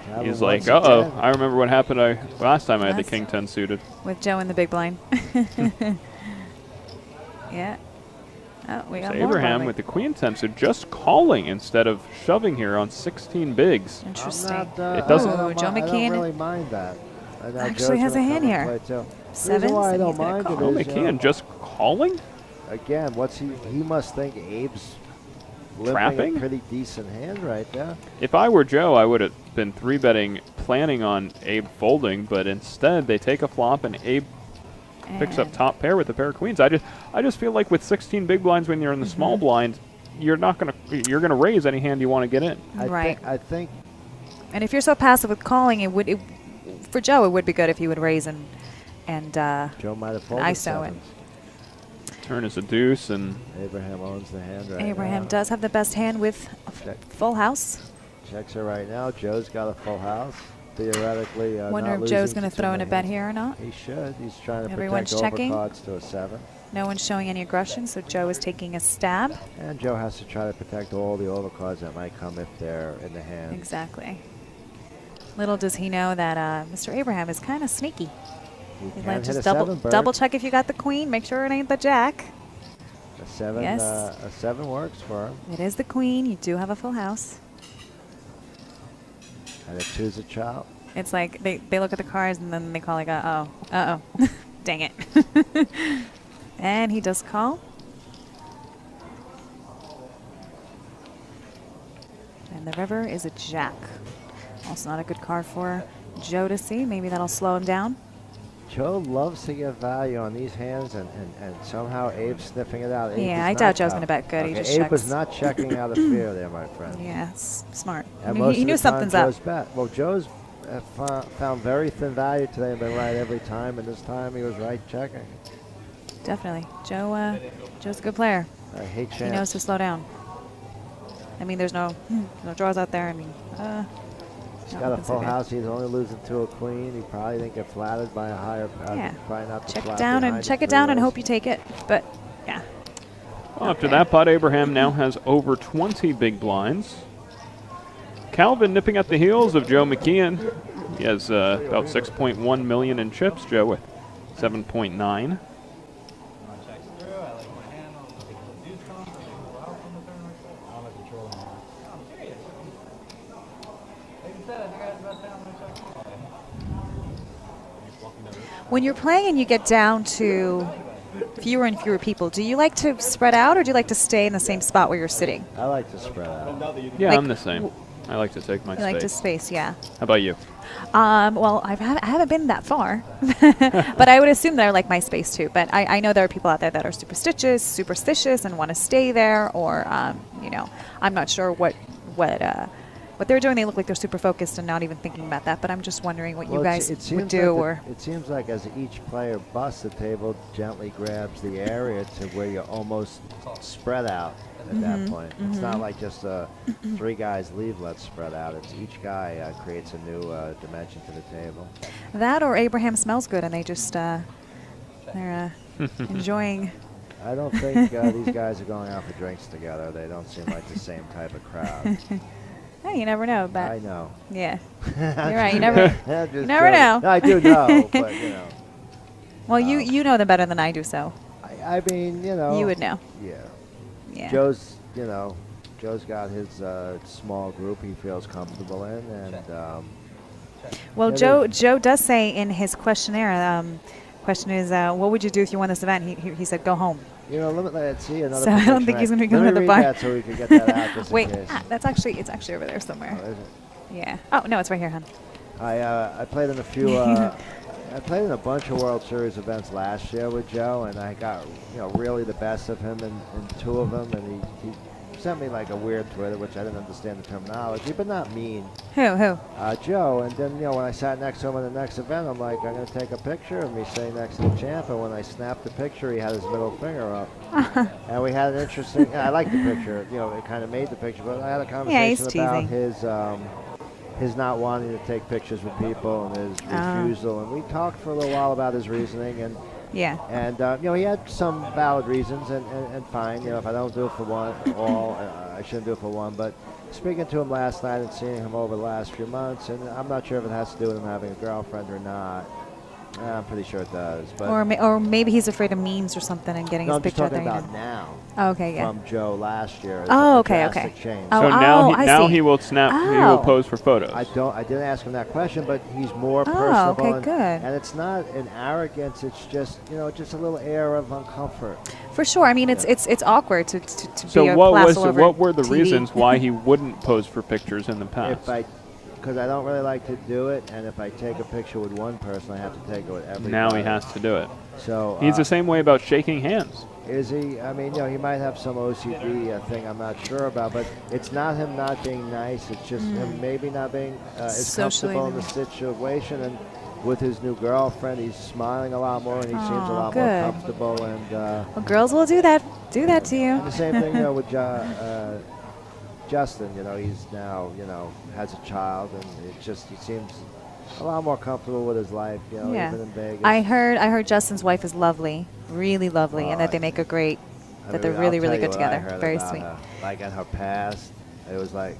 Calvin He's like, once uh-oh, again. I remember what happened last time I had the Last- king 10 suited. With Joe in the big blind. Yeah. Oh, we So got more Abraham blind. with the queen 10 suited just calling instead of shoving here on 16 bigs. Interesting. I'm not, It doesn't- I don't, Joe I don't McKeon really mind that. I know actually Joe's has a gonna hand come and here. play too. The Sevens, reason why I and don't he's gonna mind call. it Oh, is, McKeon just calling? again, what's he must think Abe's limping Trapping? a pretty decent hand right there. If I were Joe, I would have been 3-betting, planning on Abe folding, but instead they take a flop and Abe picks up And top pair with a pair of queens. I just feel like with 16 big blinds when you're in the small blind, you're gonna raise any hand you want to get in. Right. I think And if you're so passive with calling, for Joe, it would be good if he would raise and Joe might have folded ISO it. sevens. Turn is a deuce, and Abraham owns the hand right Abraham now. does have the best hand with a Check. full house. Checks her right now. Joe's got a full house. Theoretically, Wonder not if Joe's losing going to throw in a bet here or not. He should. He's trying to Everyone's protect checking. overcards to a 7. No one's showing any aggression, so Joe is taking a stab. And Joe has to try to protect all the overcards that might come if they're in the hand. Exactly. Little does he know that Mr. Abraham is kind of sneaky. You He'd can like hit just a 7, Bert. double check if you got the queen. Make sure it ain't the jack. A 7, Yes. a 7 works for him. It is the queen. You do have a full house. And a 2's a chop. It's like they look at the cards and then they call like, uh-oh. Dang it. And he does call. And the river is a jack. Also not a good card for Joe to see. Maybe that'll slow him down. Joe loves to get value on these hands, and somehow Abe's sniffing it out. Abe Yeah, is I doubt not Joe's out. gonna bet good. He Okay, just Abe checks. was not checking out of fear there, my friend. Yeah, it's smart. And I mean, most he of knew the time, something's Joe's up. bet. Well, Joe's found very thin value today and been right every time, and this time he was right checking. Definitely. Joe's a good player. I hate He chance. knows to slow down. I mean, there's no draws out there. I mean, He's got a full house. He's only losing to a queen. He probably didn't get flattered by a higher. Yeah. Probably not the Check flat it down and behind check the it down and three-ways. hope you take it. But yeah, well, after that pot, Abraham now has over 20 big blinds. Calvin nipping at the heels of Joe McKeon. He has about 6.1 million in chips. Joe with 7.9. Checks through. I like my hand. I'll take the deuce comp. I take the out on the turn. I don't have control anymore. I'm serious. Like you said, I think I had the best hand on my check. Walking the room. When you're playing and you get down to fewer and fewer people, do you like to spread out or do you like to stay in the same spot where you're sitting? I like to spread out. Yeah, Like, I'm the same. I like to take my You space. like to space, yeah. How about you? Well, I haven't been that far, but I would assume that I like my space too. But I know there are people out there that are superstitious and want to stay there, or I'm not sure what they're doing. They look like they're super focused and not even thinking about that. But I'm just wondering what you guys would do, or it seems like as each player busts the table, gently grabs the area to where you're almost spread out at that point. It's not like just 3 guys leave, let's spread out. It's each guy creates a new dimension to the table. that, or Abraham smells good and they just they're enjoying. I don't think these guys are going out for drinks together. They don't seem like the same type of crowd. Hey, you never know, but I know. yeah, you're right. You never Never know. No, I do know, but Well, you know them better than I do, so I mean, you would know. Yeah. Yeah. Joe's got his small group he feels comfortable in, and Well, yeah, Joe does say in his questionnaire. Question is, what would you do if you won this event? He said, go home. let's see another. So I don't think he's going to be going to the bar. bar. So we can get that out just Wait, in case. it's actually over there somewhere. Oh, is it? Yeah. Oh no, it's right here, hon. I played in a few. I played in a bunch of World Series events last year with Joe, and I got really the best of him in 2 of them, and he sent me like a weird Twitter, which I didn't understand the terminology, but not mean. Who? Joe. And then when I sat next to him in the next event, I'm like, I'm gonna take a picture of me sitting next to the champ. And when I snapped the picture, he had his middle finger up, and we had an interesting. I liked the picture. It kind of made the picture, but I had a conversation about his not wanting to take pictures with people and his refusal, and we talked for a little while about his reasoning, and he had some valid reasons, and fine. If I don't do it for I shouldn't do it for one. But speaking to him last night and seeing him over the last few months, and I'm not sure if it has to do with him having a girlfriend or not. I'm pretty sure it does. But or maybe he's afraid of memes or something and getting his I'm just picture out talking there. about now. Oh, okay, yeah. From Joe last year. Okay. Change. Oh, So now see. he will snap. He will pose for photos. I didn't ask him that question, but he's more personable. Okay, good. And it's not an arrogance. It's just just a little air of uncomfort. For sure. I mean, it's awkward to So be a what were the TV. reasons why he wouldn't pose for pictures in the past? Because I don't really like to do it, and if I take a picture with one person, I have to take it with everybody. Now he has to do it. So He's the same way about shaking hands. Is he? I mean, he might have some OCD thing I'm not sure about, but it's not him not being nice. It's just him maybe not being as comfortable in the situation. And with his new girlfriend, he's smiling a lot more, and he seems a lot more comfortable. And well, girls will do that to you. And the same thing with Justin. He's now has a child, and he seems a lot more comfortable with his life. Even in Vegas. I heard Justin's wife is lovely, really lovely, and that they make a great. They're really good together. Very sweet. Like at her past, it was like.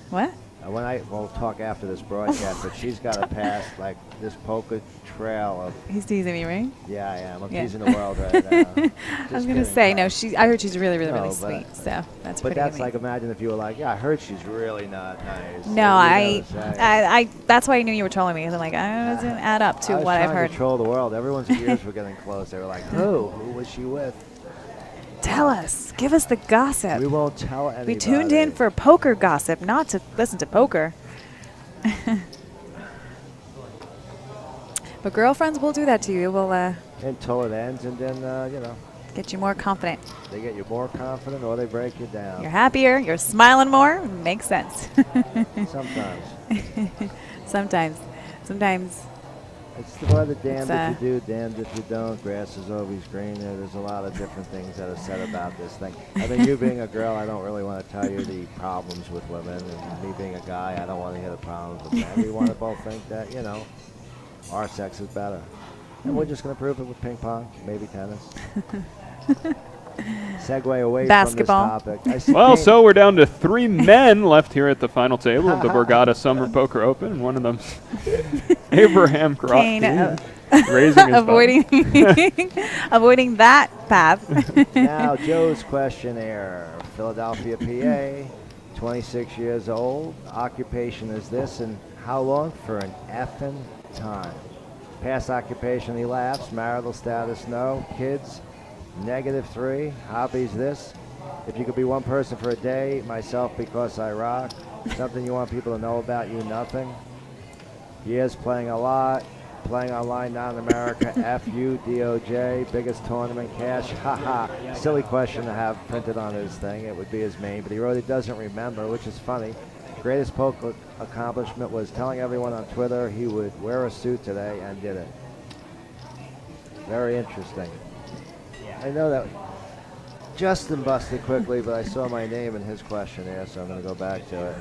What? We'll talk after this broadcast, but she's got a past like this poker trail of. He's teasing me, right? Yeah, I am. I'm teasing the world right now. I was gonna say no. I heard she's really sweet. So that's. But pretty that's amazing. like, imagine if you were like, I heard she's really not nice. No, I that's why I knew you were trolling me. 'Cause I'm like, I doesn't add up to what I've heard. I was trying to troll the world. Everyone's ears were getting close. They were like, who was she with? Tell us. Give us the gossip. We won't tell anybody. We tuned in for poker gossip, not to listen to poker. But girlfriends will do that to you. It will until it ends, and then get you more confident. They get you more confident, or they break you down. You're happier. You're smiling more. Makes sense. Sometimes. Sometimes. It's the weather, damned if you do, damned if you don't. Grass is always greener. There's a lot of different things that are said about this thing. I mean, you being a girl, I don't really want to tell you the problems with women. And me being a guy, I don't want to hear the problems with men. We want to both think that, our sex is better. And we're just going to prove it with ping pong, maybe tennis. Segue away Basketball. from this topic. Well, so we're down to 3 men left here at the final table of the Borgata Summer Poker Open. One of them's Abraham Crofty, raising his avoiding that path. Now, Joe's questionnaire. Philadelphia, PA, 26 years old. Occupation is this, and how long for an effing time? Past occupation, he laughs. Marital status, no. Kids, -3. Hobbies, this. If you could be one person for a day, myself because I rock. Something you want people to know about you, nothing. Years playing a lot. Playing online, not in America. FUDOJ, biggest tournament, cash. Haha. Silly question to have printed on his thing. It would be his main, but he wrote he doesn't remember, which is funny. Greatest poker accomplishment was telling everyone on Twitter he would wear a suit today and did it. Very interesting. I know that Justin busted quickly, but I saw my name in his questionnaire, so I'm going to go back to it.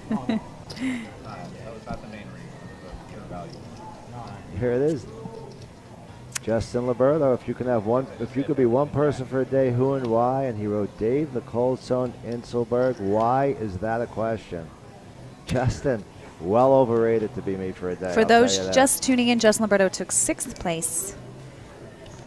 That was not the main reason. It was pure value. Here it is. Justin Liberto, if you could be one person for a day, who and why? And he wrote Dave the Cold Stone Inselberg. Why is that a question? Justin, well overrated to be me for a day. For I'll tell those you that. just tuning in, Justin Liberto took 6th place.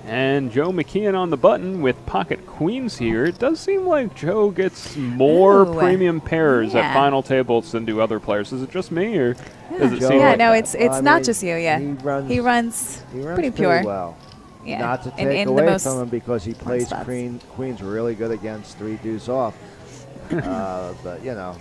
And Joe McKeon on the button with pocket queens here. It does seem like Joe gets more Ooh. premium pairs Yeah. at final tables than do other players. Is it just me, or does it Joe- seem Yeah, like no, that? it's not just you. Yeah, He runs pretty pure. well. Yeah, Not to in take the away most from him because he plays spots. queens really good against 3 deuce off. But you know,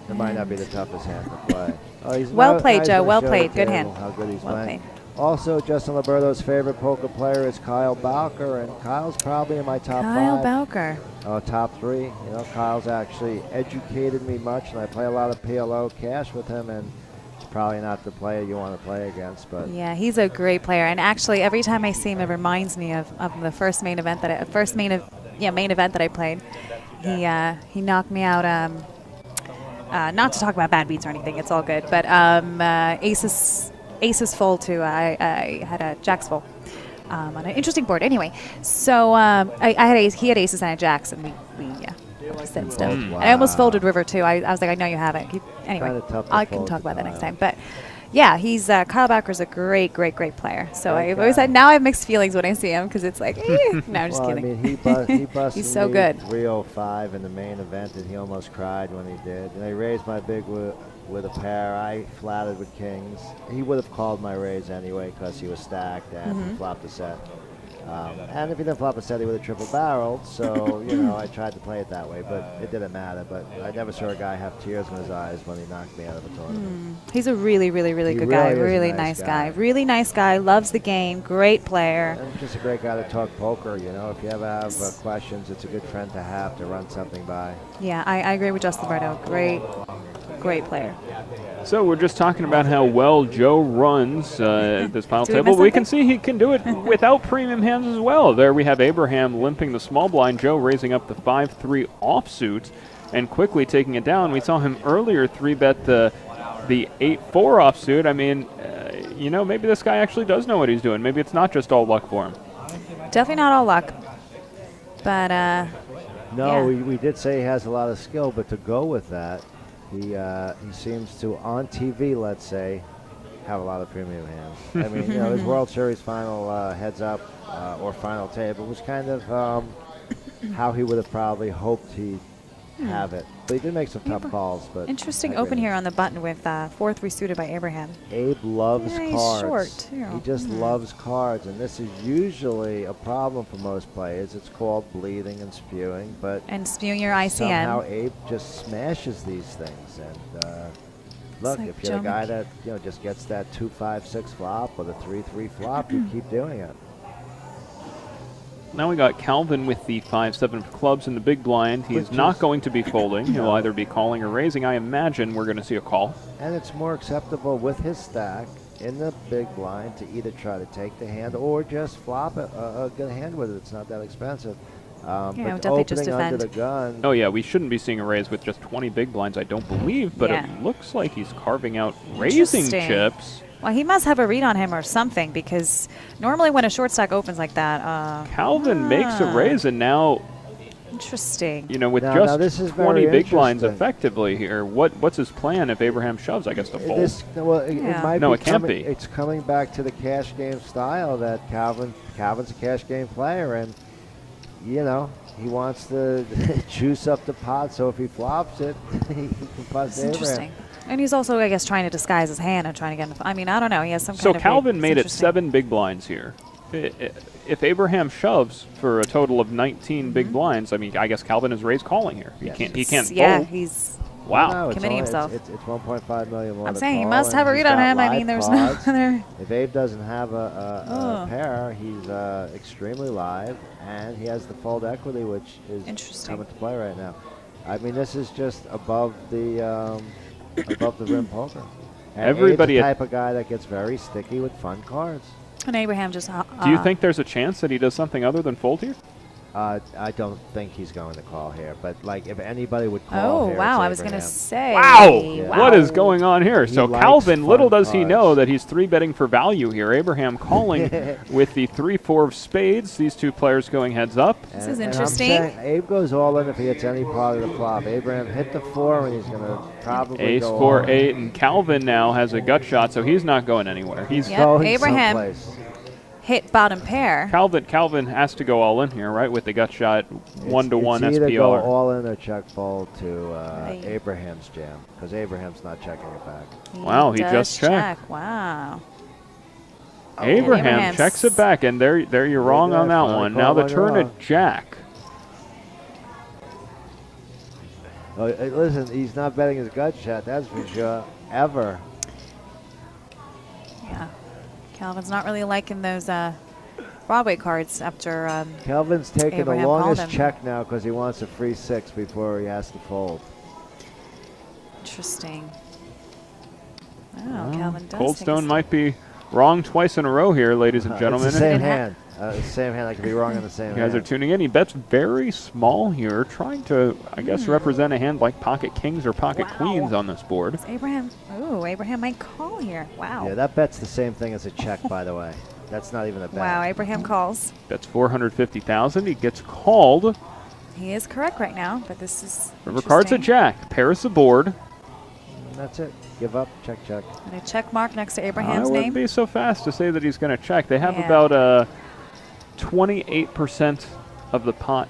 it might not be the toughest hand to play. Oh, he's Well now played, he's Joe. gonna Well show the played. Good table hand. How good he's Well playing. played. Also, Justin Liberto's favorite poker player is Kyle Bowker, and Kyle's probably in my top Kyle 5. Bowker. Top 3. You know, Kyle's actually educated me much, and I play a lot of PLO cash with him, and it's probably not the player you want to play against, but Yeah, he's a great player, and actually, every time I see him, it reminds me of the first main event that main event that I played. He knocked me out. Not to talk about bad beats or anything, it's all good. But aces full to I had a jacks full on an interesting board. Anyway, so he had aces and I had jacks, and we said stuff. And I almost folded river too. I was like, I know you haven't. Anyway, Kinda tough to I can fold talk to about that next Kyle. time. But yeah, he's Kyle Bowker's a great player. So Great I've always guy. had now I have mixed feelings when I see him because it's like, no, I'm just well, kidding. I mean, he busted He's so me good. 305 in the main event, and he almost cried when he did. And I raised my big with a pair. I flatted with kings. He would have called my raise anyway because he was stacked and flopped a set. And if he didn't flop a set, he would have triple barreled. So, you know, I tried to play it that way, but it didn't matter. But I never saw a guy have tears in his eyes when he knocked me out of a tournament. He's a really He good guy. really is a Really nice nice guy. guy. Really nice guy. Loves the game. Great player. And just a great guy to talk poker, you know. If you ever have questions, it's a good friend to have to run something by. Yeah, I agree with Justin Liberto. Great player. So we're just talking about how well Joe runs this final Did we table. miss We can something? see he can do it without premium hands as well. There we have Abraham limping the small blind, Joe raising up the 5-3 offsuit and quickly taking it down. We saw him earlier 3-bet the 8-4 offsuit. I mean, you know, maybe this guy actually does know what he's doing. Maybe it's not just all luck for him. Definitely not all luck. But No, yeah. we did say he has a lot of skill, but to go with that, he seems to, on TV, let's say, have a lot of premium hands. I mean, you know, his World Series final heads up or final table was kind of how he would have probably hoped he'd have it. But he did make some tough calls. But Interesting I open agree. here on the button with 4-3 suited by Abraham. Abe loves Yeah, he's cards. short, too. He just loves cards, and this is usually a problem for most players. It's called bleeding and spewing, but And spewing your ICM. somehow Abe just smashes these things. And look, like if you're Joe a guy that just gets that 2-5-6 flop or the 3-3 flop, you keep doing it. Now we got Calvin with the 5-7 of clubs in the big blind. He's Which not is- going to be folding. He'll either be calling or raising. I imagine we're going to see a call. And it's more acceptable with his stack in the big blind to either try to take the hand or just flop a good hand with it. It's not that expensive. But definitely just opening under defend. the gun. Oh, yeah, we shouldn't be seeing a raise with just 20 big blinds, I don't believe, but Yeah. it looks like he's carving out raising Interesting. chips. Well, he must have a read on him or something because normally when a short stack opens like that, Calvin makes a raise, and now, interesting. you know, with Now this just is 20 very big blinds interesting. effectively here, what's his plan if Abraham shoves? I guess to fold. It Yeah. might No, be it can't coming, be. It's coming back to the cash game style that Calvin's a cash game player, and you know he wants to juice up the pot. So if he flops it, he can bust It's interesting. Abraham. And he's also, I guess, trying to disguise his hand and trying to get in the, I mean, I don't know. He has some So kind of Calvin it's made it interesting. 7 big blinds here. If Abraham shoves for a total of 19 big blinds, I mean, I guess Calvin is raised calling here. Yes. He can't Yeah, fold. he's Wow. No, it's Committing only- himself. It's 1.5 million more I'm to saying he call, must and have a he's read on got him. I live mean, there's no cards. other. If Abe doesn't have a Oh. pair, he's extremely live, and he has the fold equity, which is Interesting. coming to play right now. I mean, this is just above the rim poker. And Everybody Abe's the at- type of guy that gets very sticky with fun cards. And Abraham just. Do you think there's a chance that he does something other than fold here? I don't think he's going to call here, but like if anybody would call Oh, here, wow. it's I was going to Abraham. say. Wow. Yeah. What is going on here? He So likes Calvin, little fun does he know cards. that he's 3-betting for value here. Abraham calling with the 3-4 of spades. These two players going heads up. This is And I'm interesting. saying Abe goes all in if he hits any part of the flop. Abraham hit the 4, and he's going to probably Ace, go 4, all in. 8, and Calvin now has a gut shot, so he's not going anywhere. He's Yep, Going Abraham someplace. hit bottom pair. Calvin has to go all in here, right, with the gut shot 1-to-1 It's either go SPR. all in or check fold to Right. Abraham's jam, because Abraham's not checking it back. Wow, he does just checked. check. Wow. Abraham Abraham's- checks it back, and there you're wrong on that Fine, one. call Now the when turn you're at wrong. Jack. Oh, listen, he's not betting his gut shot, that's for sure, ever. Yeah. Calvin's not really liking those Broadway cards after. Kelvin's taking Abraham the called longest him. check now because he wants a free 6 before he has to fold. Interesting. Oh, Calvin does. Cold take a Stone step. might be wrong twice in a row here, ladies and gentlemen. It's the same It ha- hand. It's the same hand. I could be wrong on the same You guys are hand. tuning in. He bets very small here, trying to, I guess, represent a hand like pocket kings or pocket Wow. queens on this board. Is Abraham. Ooh, Abraham might call here. Wow. Yeah, that bet's the same thing as a check, by the way. That's not even a bet. Wow, Abraham calls. Bets 450,000. He gets called. He is correct right now, but this is. River cards at interesting. Jack. Pairs the board. And that's it. Give up. Check, check. And a check mark next to I Abraham's wouldn't name. be so fast to say that he's going to check. They have Yeah. about 28% of the pot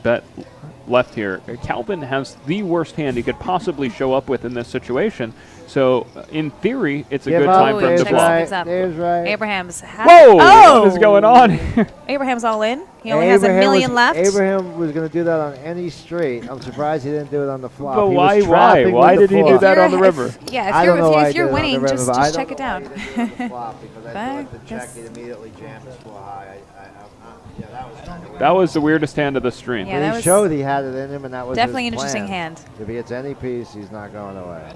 bet left here. Calvin has the worst hand he could possibly show up with in this situation. So, in theory, it's a Give good up. time for him Dave's to checks block. up. Gives up. Dave's right. Abraham's. Whoa! Oh! What is going on here? Abraham's all in. He only has a Abraham million was, left. Abraham was going to do that on any street. I'm surprised he didn't do it on the flop. But He why? was trapping Why with did the he do flop. that on the If- river? Yeah, I if don't you're, know why if he you're did it on the winning, river, just but I check it don't down. know why he did it on the flop, because I But thought the check guess- he'd immediately jammed his four high. Yeah, that was kind of weird. That was the weirdest hand of the stream. Yeah, But that he was showed he had it in him, and that was definitely his an interesting plan. hand. If he hits any piece, he's not going away.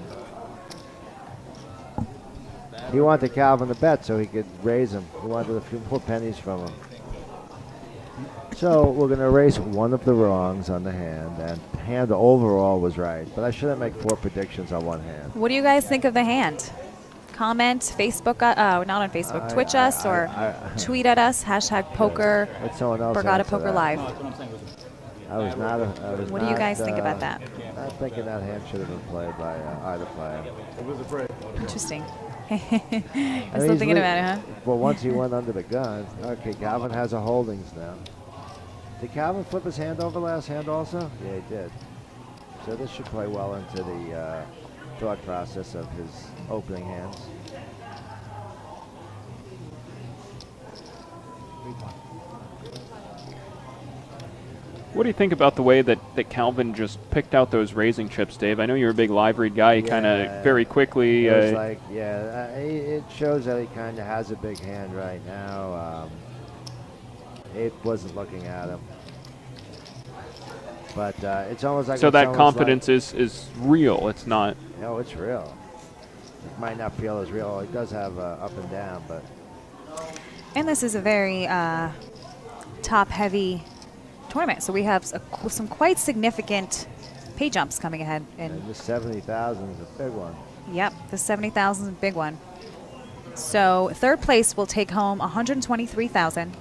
He wanted Calvin to bet so he could raise him. He wanted a few more pennies from him. So we're going to erase one of the wrongs on the hand, and hand overall was right. But I shouldn't make 4 predictions on one hand. What do you guys think of the hand? Comment, Facebook, not on Facebook, Twitch us or tweet at us, #poker, Let someone else Borgata answer Poker that. Live. I was not. I was What do you not, guys think about that? Not thinking that hand should have been played by either player. Interesting. I I'm mean, still he's thinking le- about it, huh? Well, once he went under the gun, okay, Calvin has a holdings now. Did Calvin flip his hand over last hand also? Yeah, he did. So this should play well into the thought process of his opening hands. What do you think about the way that Calvin just picked out those raising chips, Dave? I know you're a big live read guy. He kind Yeah. of very quickly. It was like, yeah, it shows that he kind of has a big hand right now. It wasn't looking at him. But it's almost like so when that someone's confidence is real. It's not. Like, no, it's real. It might not feel as real. It does have up and down, but And this is a very top-heavy tournament, so we have some quite significant pay jumps coming ahead. And this 70,000 is a big one. yep, the 70,000 is a big one. So third place will take home 123,000.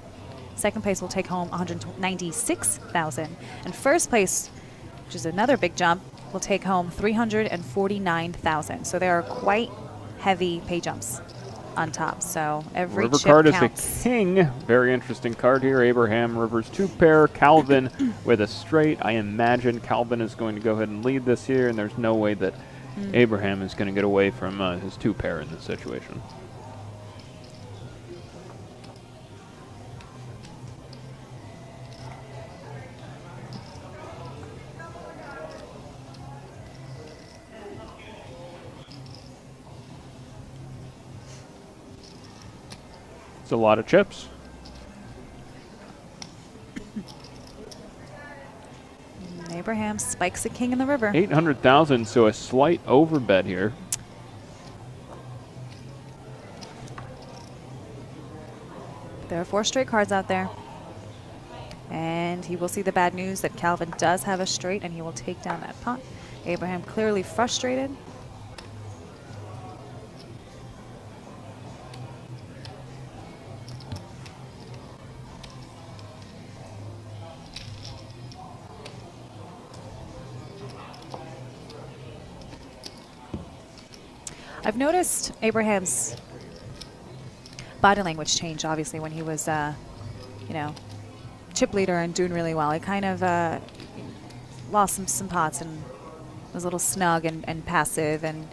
Second place will take home 196,000, and first place, which is another big jump, will take home 349,000. So there are quite heavy pay jumps on top. So every River chip card counts. is a king. Very interesting card here. Abraham Rivers 2-pair. Calvin with a straight. I imagine Calvin is going to go ahead and lead this here, and there's no way that Abraham is going to get away from his 2-pair in this situation. It's a lot of chips. Abraham spikes a king in the river. 800,000, so a slight overbet here. There are 4 straight cards out there. And he will see the bad news that Calvin does have a straight, and he will take down that pot. Abraham clearly frustrated. I've noticed Abraham's body language change, obviously, when he was, you know, chip leader and doing really well. He kind of lost some pots and was a little snug and passive, and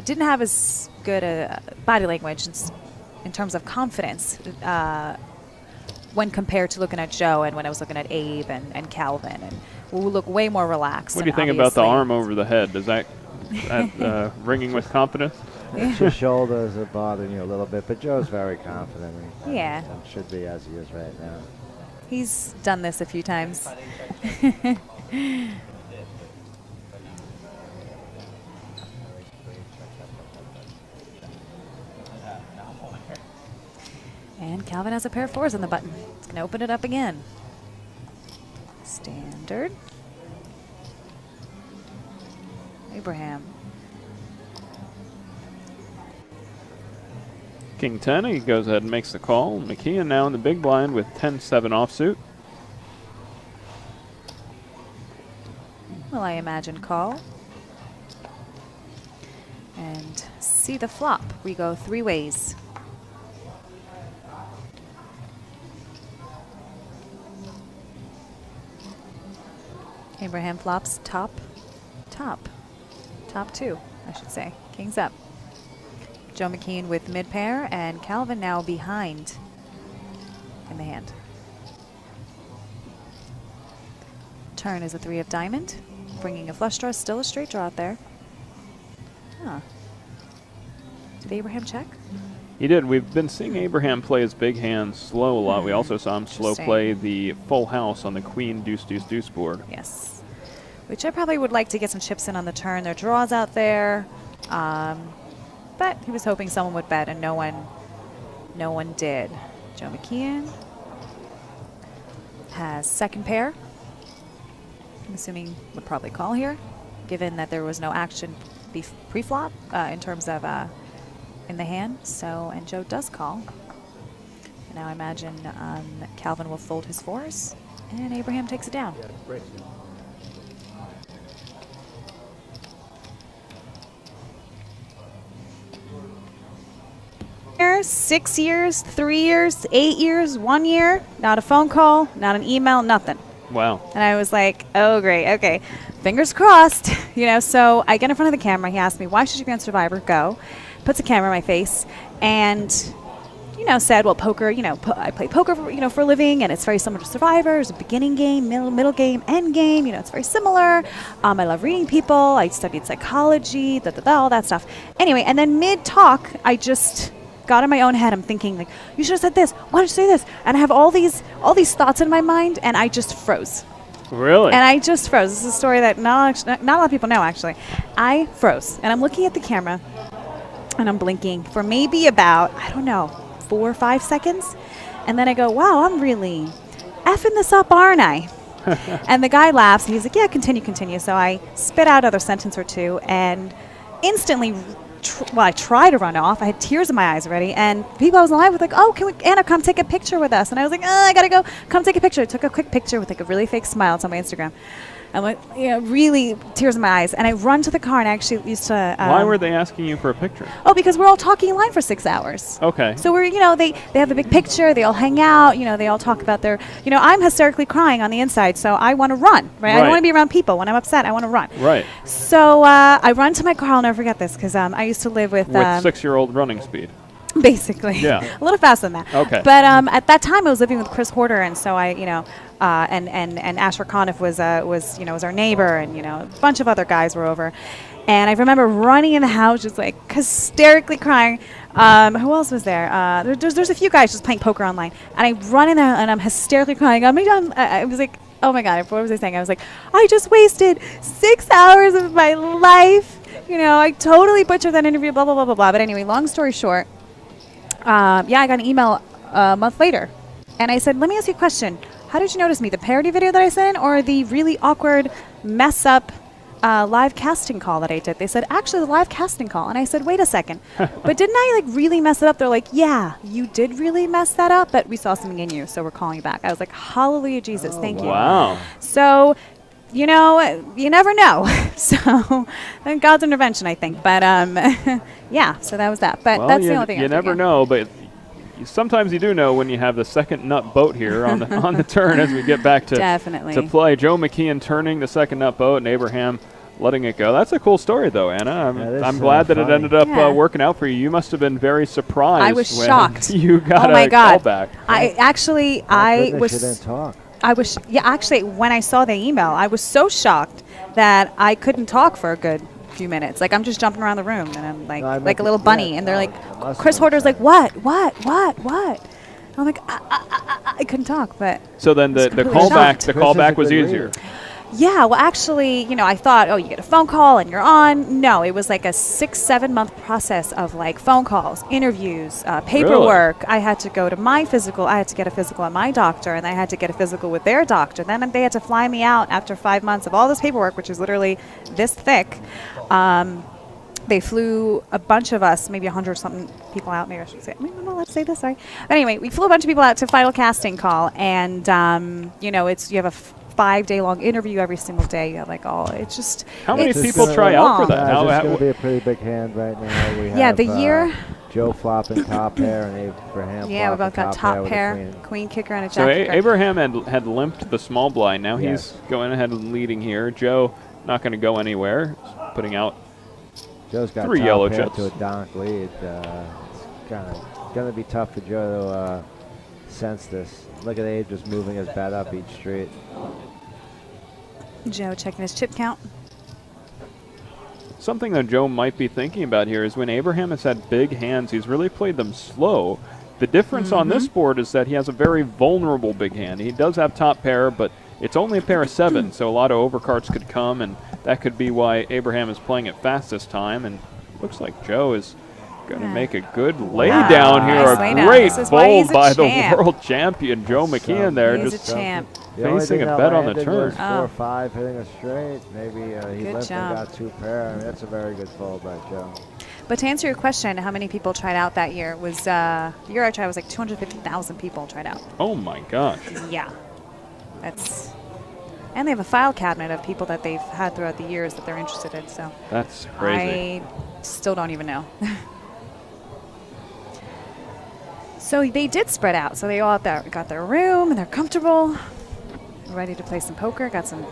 didn't have as good a body language in terms of confidence when compared to looking at Joe and when I was looking at Abe and Calvin, and we look way more relaxed. What do you think about the arm over the head? Does that ringing with confidence? Your shoulders are bothering you a little bit, but Joe's very confident. Yeah. And should be as he is right now. He's done this a few times. And Calvin has a pair of 4s on the button. It's going to open it up again. Standard. Abraham. King 10, he goes ahead and makes the call. McKeon now in the big blind with 10-7 offsuit. Well, I imagine call. And see the flop. We go 3 ways. Abraham flops top 2, I should say. King's up. Joe McKeon with mid pair, and Calvin now behind in the hand. Turn is a 3 of diamond, bringing a flush draw, still a straight draw out there. Huh. Did Abraham check? He did. We've been seeing Abraham play his big hand slow a lot. We also saw him slow play the full house on the queen deuce deuce deuce board. Yes. Which I probably would like to get some chips in on the turn. There are draws out there. But he was hoping someone would bet, and no one did. Joe McKeon has second pair. I'm assuming would probably call here, given that there was no action pre-flop in terms of in the hand. So, and Joe does call. And now I imagine Calvin will fold his 4s, and Abraham takes it down. Yeah, great. 6 years, 3 years, 8 years, 1 year, not a phone call, not an email, nothing. Wow. And I was like, oh, great, okay. Fingers crossed, you know. So I get in front of the camera. He asked me, why should you be on Survivor? Go. Puts a camera in my face and, you know, said, well, poker, you know, I play poker, for a living, and it's very similar to Survivor. There's a beginning game, middle game, end game. You know, it's very similar. I love reading people. I studied psychology, all that stuff. Anyway, and then mid-talk, I just got in my own head. I'm thinking, like, you should have said this. Why did you say this? And I have all these thoughts in my mind, and I just froze. Really? And I just froze. This is a story that not a lot of people know, actually. I froze, and I'm looking at the camera, and I'm blinking for maybe about, I don't know, 4 or 5 seconds. And then I go, wow, I'm really effing this up, aren't I? And the guy laughs, and he's like, yeah, continue. So I spit out another sentence or two, and instantly, I tried to run off. I had tears in my eyes already, and people I was in line with like, oh, Anna, come take a picture with us. And I was like, oh, I gotta go, come take a picture. I took a quick picture with like a really fake smile. It's on my Instagram. I'm like, really tears in my eyes. And I run to the car, and I actually used to. Why were they asking you for a picture? Oh, because we're all talking in line for 6 hours. Okay. So we're, they have a big picture. They all hang out. They all talk about their. I'm hysterically crying on the inside, so I want to run. Right. I don't Right. want to be around people. When I'm upset, I want to run. Right. So I run to my car. I'll never forget this because I used to live with. With 6-year-old running speed. Basically. Yeah. A little faster than that. Okay. But at that time, I was living with Chris Horter, and so I, and Asher Conniff was our neighbor, and a bunch of other guys were over, and I remember running in the house just like hysterically crying. Who else was there? There's a few guys just playing poker online, and I run in there and I'm hysterically crying. I was like, oh my god, what was I saying? I was like, I just wasted 6 hours of my life. I totally butchered that interview. Blah blah blah blah blah. But anyway, long story short. I got an email a month later, and I said, let me ask you a question. How did you notice me? The parody video that I sent in, or the really awkward mess-up live casting call that I did? They said, actually, the live casting call. And I said, wait a second. But didn't I, really mess it up? They're like, yeah, you did really mess that up, but we saw something in you, so we're calling you back. I was like, hallelujah, Jesus, thank you. Wow. So, you never know. So, God's intervention, I think. But, yeah, so that was that. But Well, that's the only thing you I'm never thinking. know, but sometimes you do know when you have the second nut boat here on the on the turn as we get back to Definitely. to play. Joe McKeon turning the second nut boat and Abraham letting it go. That's a cool story, though, Anna. Yeah, I'm glad that it funny. ended up Yeah. working out for you. You must have been very surprised. I was when shocked. You got Oh my a God. call back. I actually, Thank I goodness you didn't was, talk. actually, when I saw the email, I was so shocked that I couldn't talk for a good few minutes. Like, I'm just jumping around the room, and I'm like, No, I meant like a to- little bunny, yeah, and they're no, like, it must have Chris been Horter's like, exciting. what? I'm like, I couldn't talk, but So then the completely callback shocked. the Chris is a callback was good easier. reader. yeah, well, actually, I thought, oh, you get a phone call and you're on. No, it was like a 6-7 month process of phone calls, interviews, paperwork. I had to go to my physical. I had to get a physical at my doctor, and I had to get a physical with their doctor. Then they had to fly me out after 5 months of all this paperwork, which is literally this thick. They flew a bunch of us, maybe 100-something people out. Maybe I should say, no, let's say this, sorry. But anyway, we flew a bunch of people out to final casting call, and you have a 5-day-long interview every single day. You have it's just. How many it's people gonna- try out for long. that? Guys, How- it's going to be a pretty big hand right now. We Yeah, have, the year. Joe flopping top pair and Abraham Yeah, we flopping both got top top with a pair, queen. queen kicker, and a So jack kicker. Abraham had limped the small blind. Now Yes. he's going ahead and leading here. Joe not going to go anywhere. Putting out Joe's got 3 top yellow pair chips. to a donk lead. It's kind of going to be tough for Joe to sense this. Look at Abe just moving his bet up each street. Joe checking his chip count. Something that Joe might be thinking about here is when Abraham has had big hands, he's really played them slow. The difference on this board is that he has a very vulnerable big hand. He does have top pair, but it's only a pair of 7, so a lot of overcards could come, and that could be why Abraham is playing it fast this time. And looks like Joe is going to Yeah. make a good lay down here. Nice A lay down. great This is why fold he's a by the champ. world champion, Joe McKeon there. He's Just a champ. The only facing thing a that bet on the landed turn. was Oh. 4-5 hitting a straight. Maybe he Good limped job. and got 2 pair. I mean, that's a very good fold by Joe. But to answer your question, how many people tried out that year was the year I tried was 250,000 people tried out. Oh my gosh. Yeah, and they have a file cabinet of people that they've had throughout the years that they're interested in. So That's crazy. I still don't even know. So they did spread out. So they all got their room and they're comfortable, ready to play some poker. Got some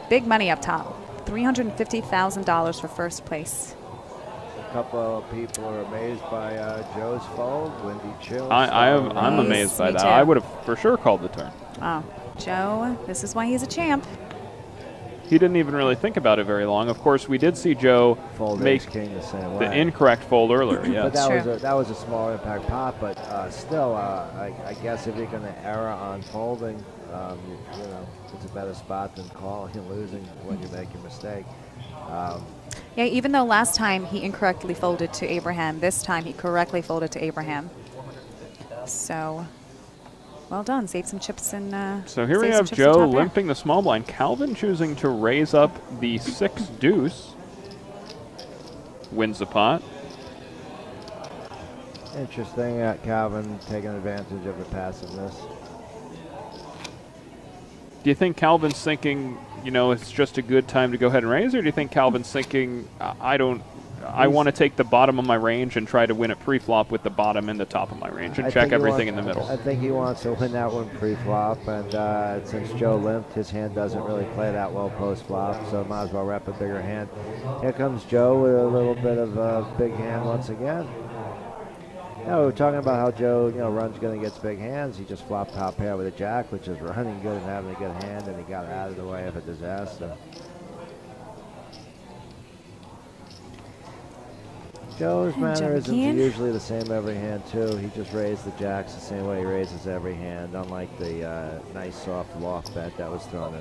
big money up top, $350,000 for first place. A couple of people are amazed by Joe's fold. Windy chill. I'm Nice. amazed by Me that. too. I would have for sure called the turn. Oh, Joe, this is why he's a champ. He didn't even really think about it very long. Of course, we did see Joe Fold make ace king the same the way. incorrect fold earlier. But Yes. that was a small impact pot. But still, I guess if you're going to err on folding, it's a better spot than calling and losing when you make a mistake. Yeah, even though last time he incorrectly folded to Abraham, this time he correctly folded to Abraham. So, well done. Save some chips and. So here we save some have chips and Joe top pair. limping the small blind. Calvin choosing to raise up the 6 deuce. Wins the pot. Interesting, Calvin taking advantage of the passiveness. Do you think Calvin's thinking, you know, it's just a good time to go ahead and raise, or do you think Calvin's thinking, I want to take the bottom of my range and try to win it pre-flop with the bottom and the top of my range and I check think he everything wants- in the middle? I think he wants to win that one pre-flop, and since Joe limped, his hand doesn't really play that well post-flop, so might as well rep a bigger hand. Here comes Joe with a little bit of a big hand once again. Yeah, we were talking about how Joe, runs good against big hands. He just flopped top pair with a jack, which is running good and having a good hand, and he got out of the way of a disaster. Joe's And Joe mannerisms are McKeon. usually the same every hand, too. He just raised the jacks the same way he raises every hand, unlike the nice soft loft bet that was thrown in.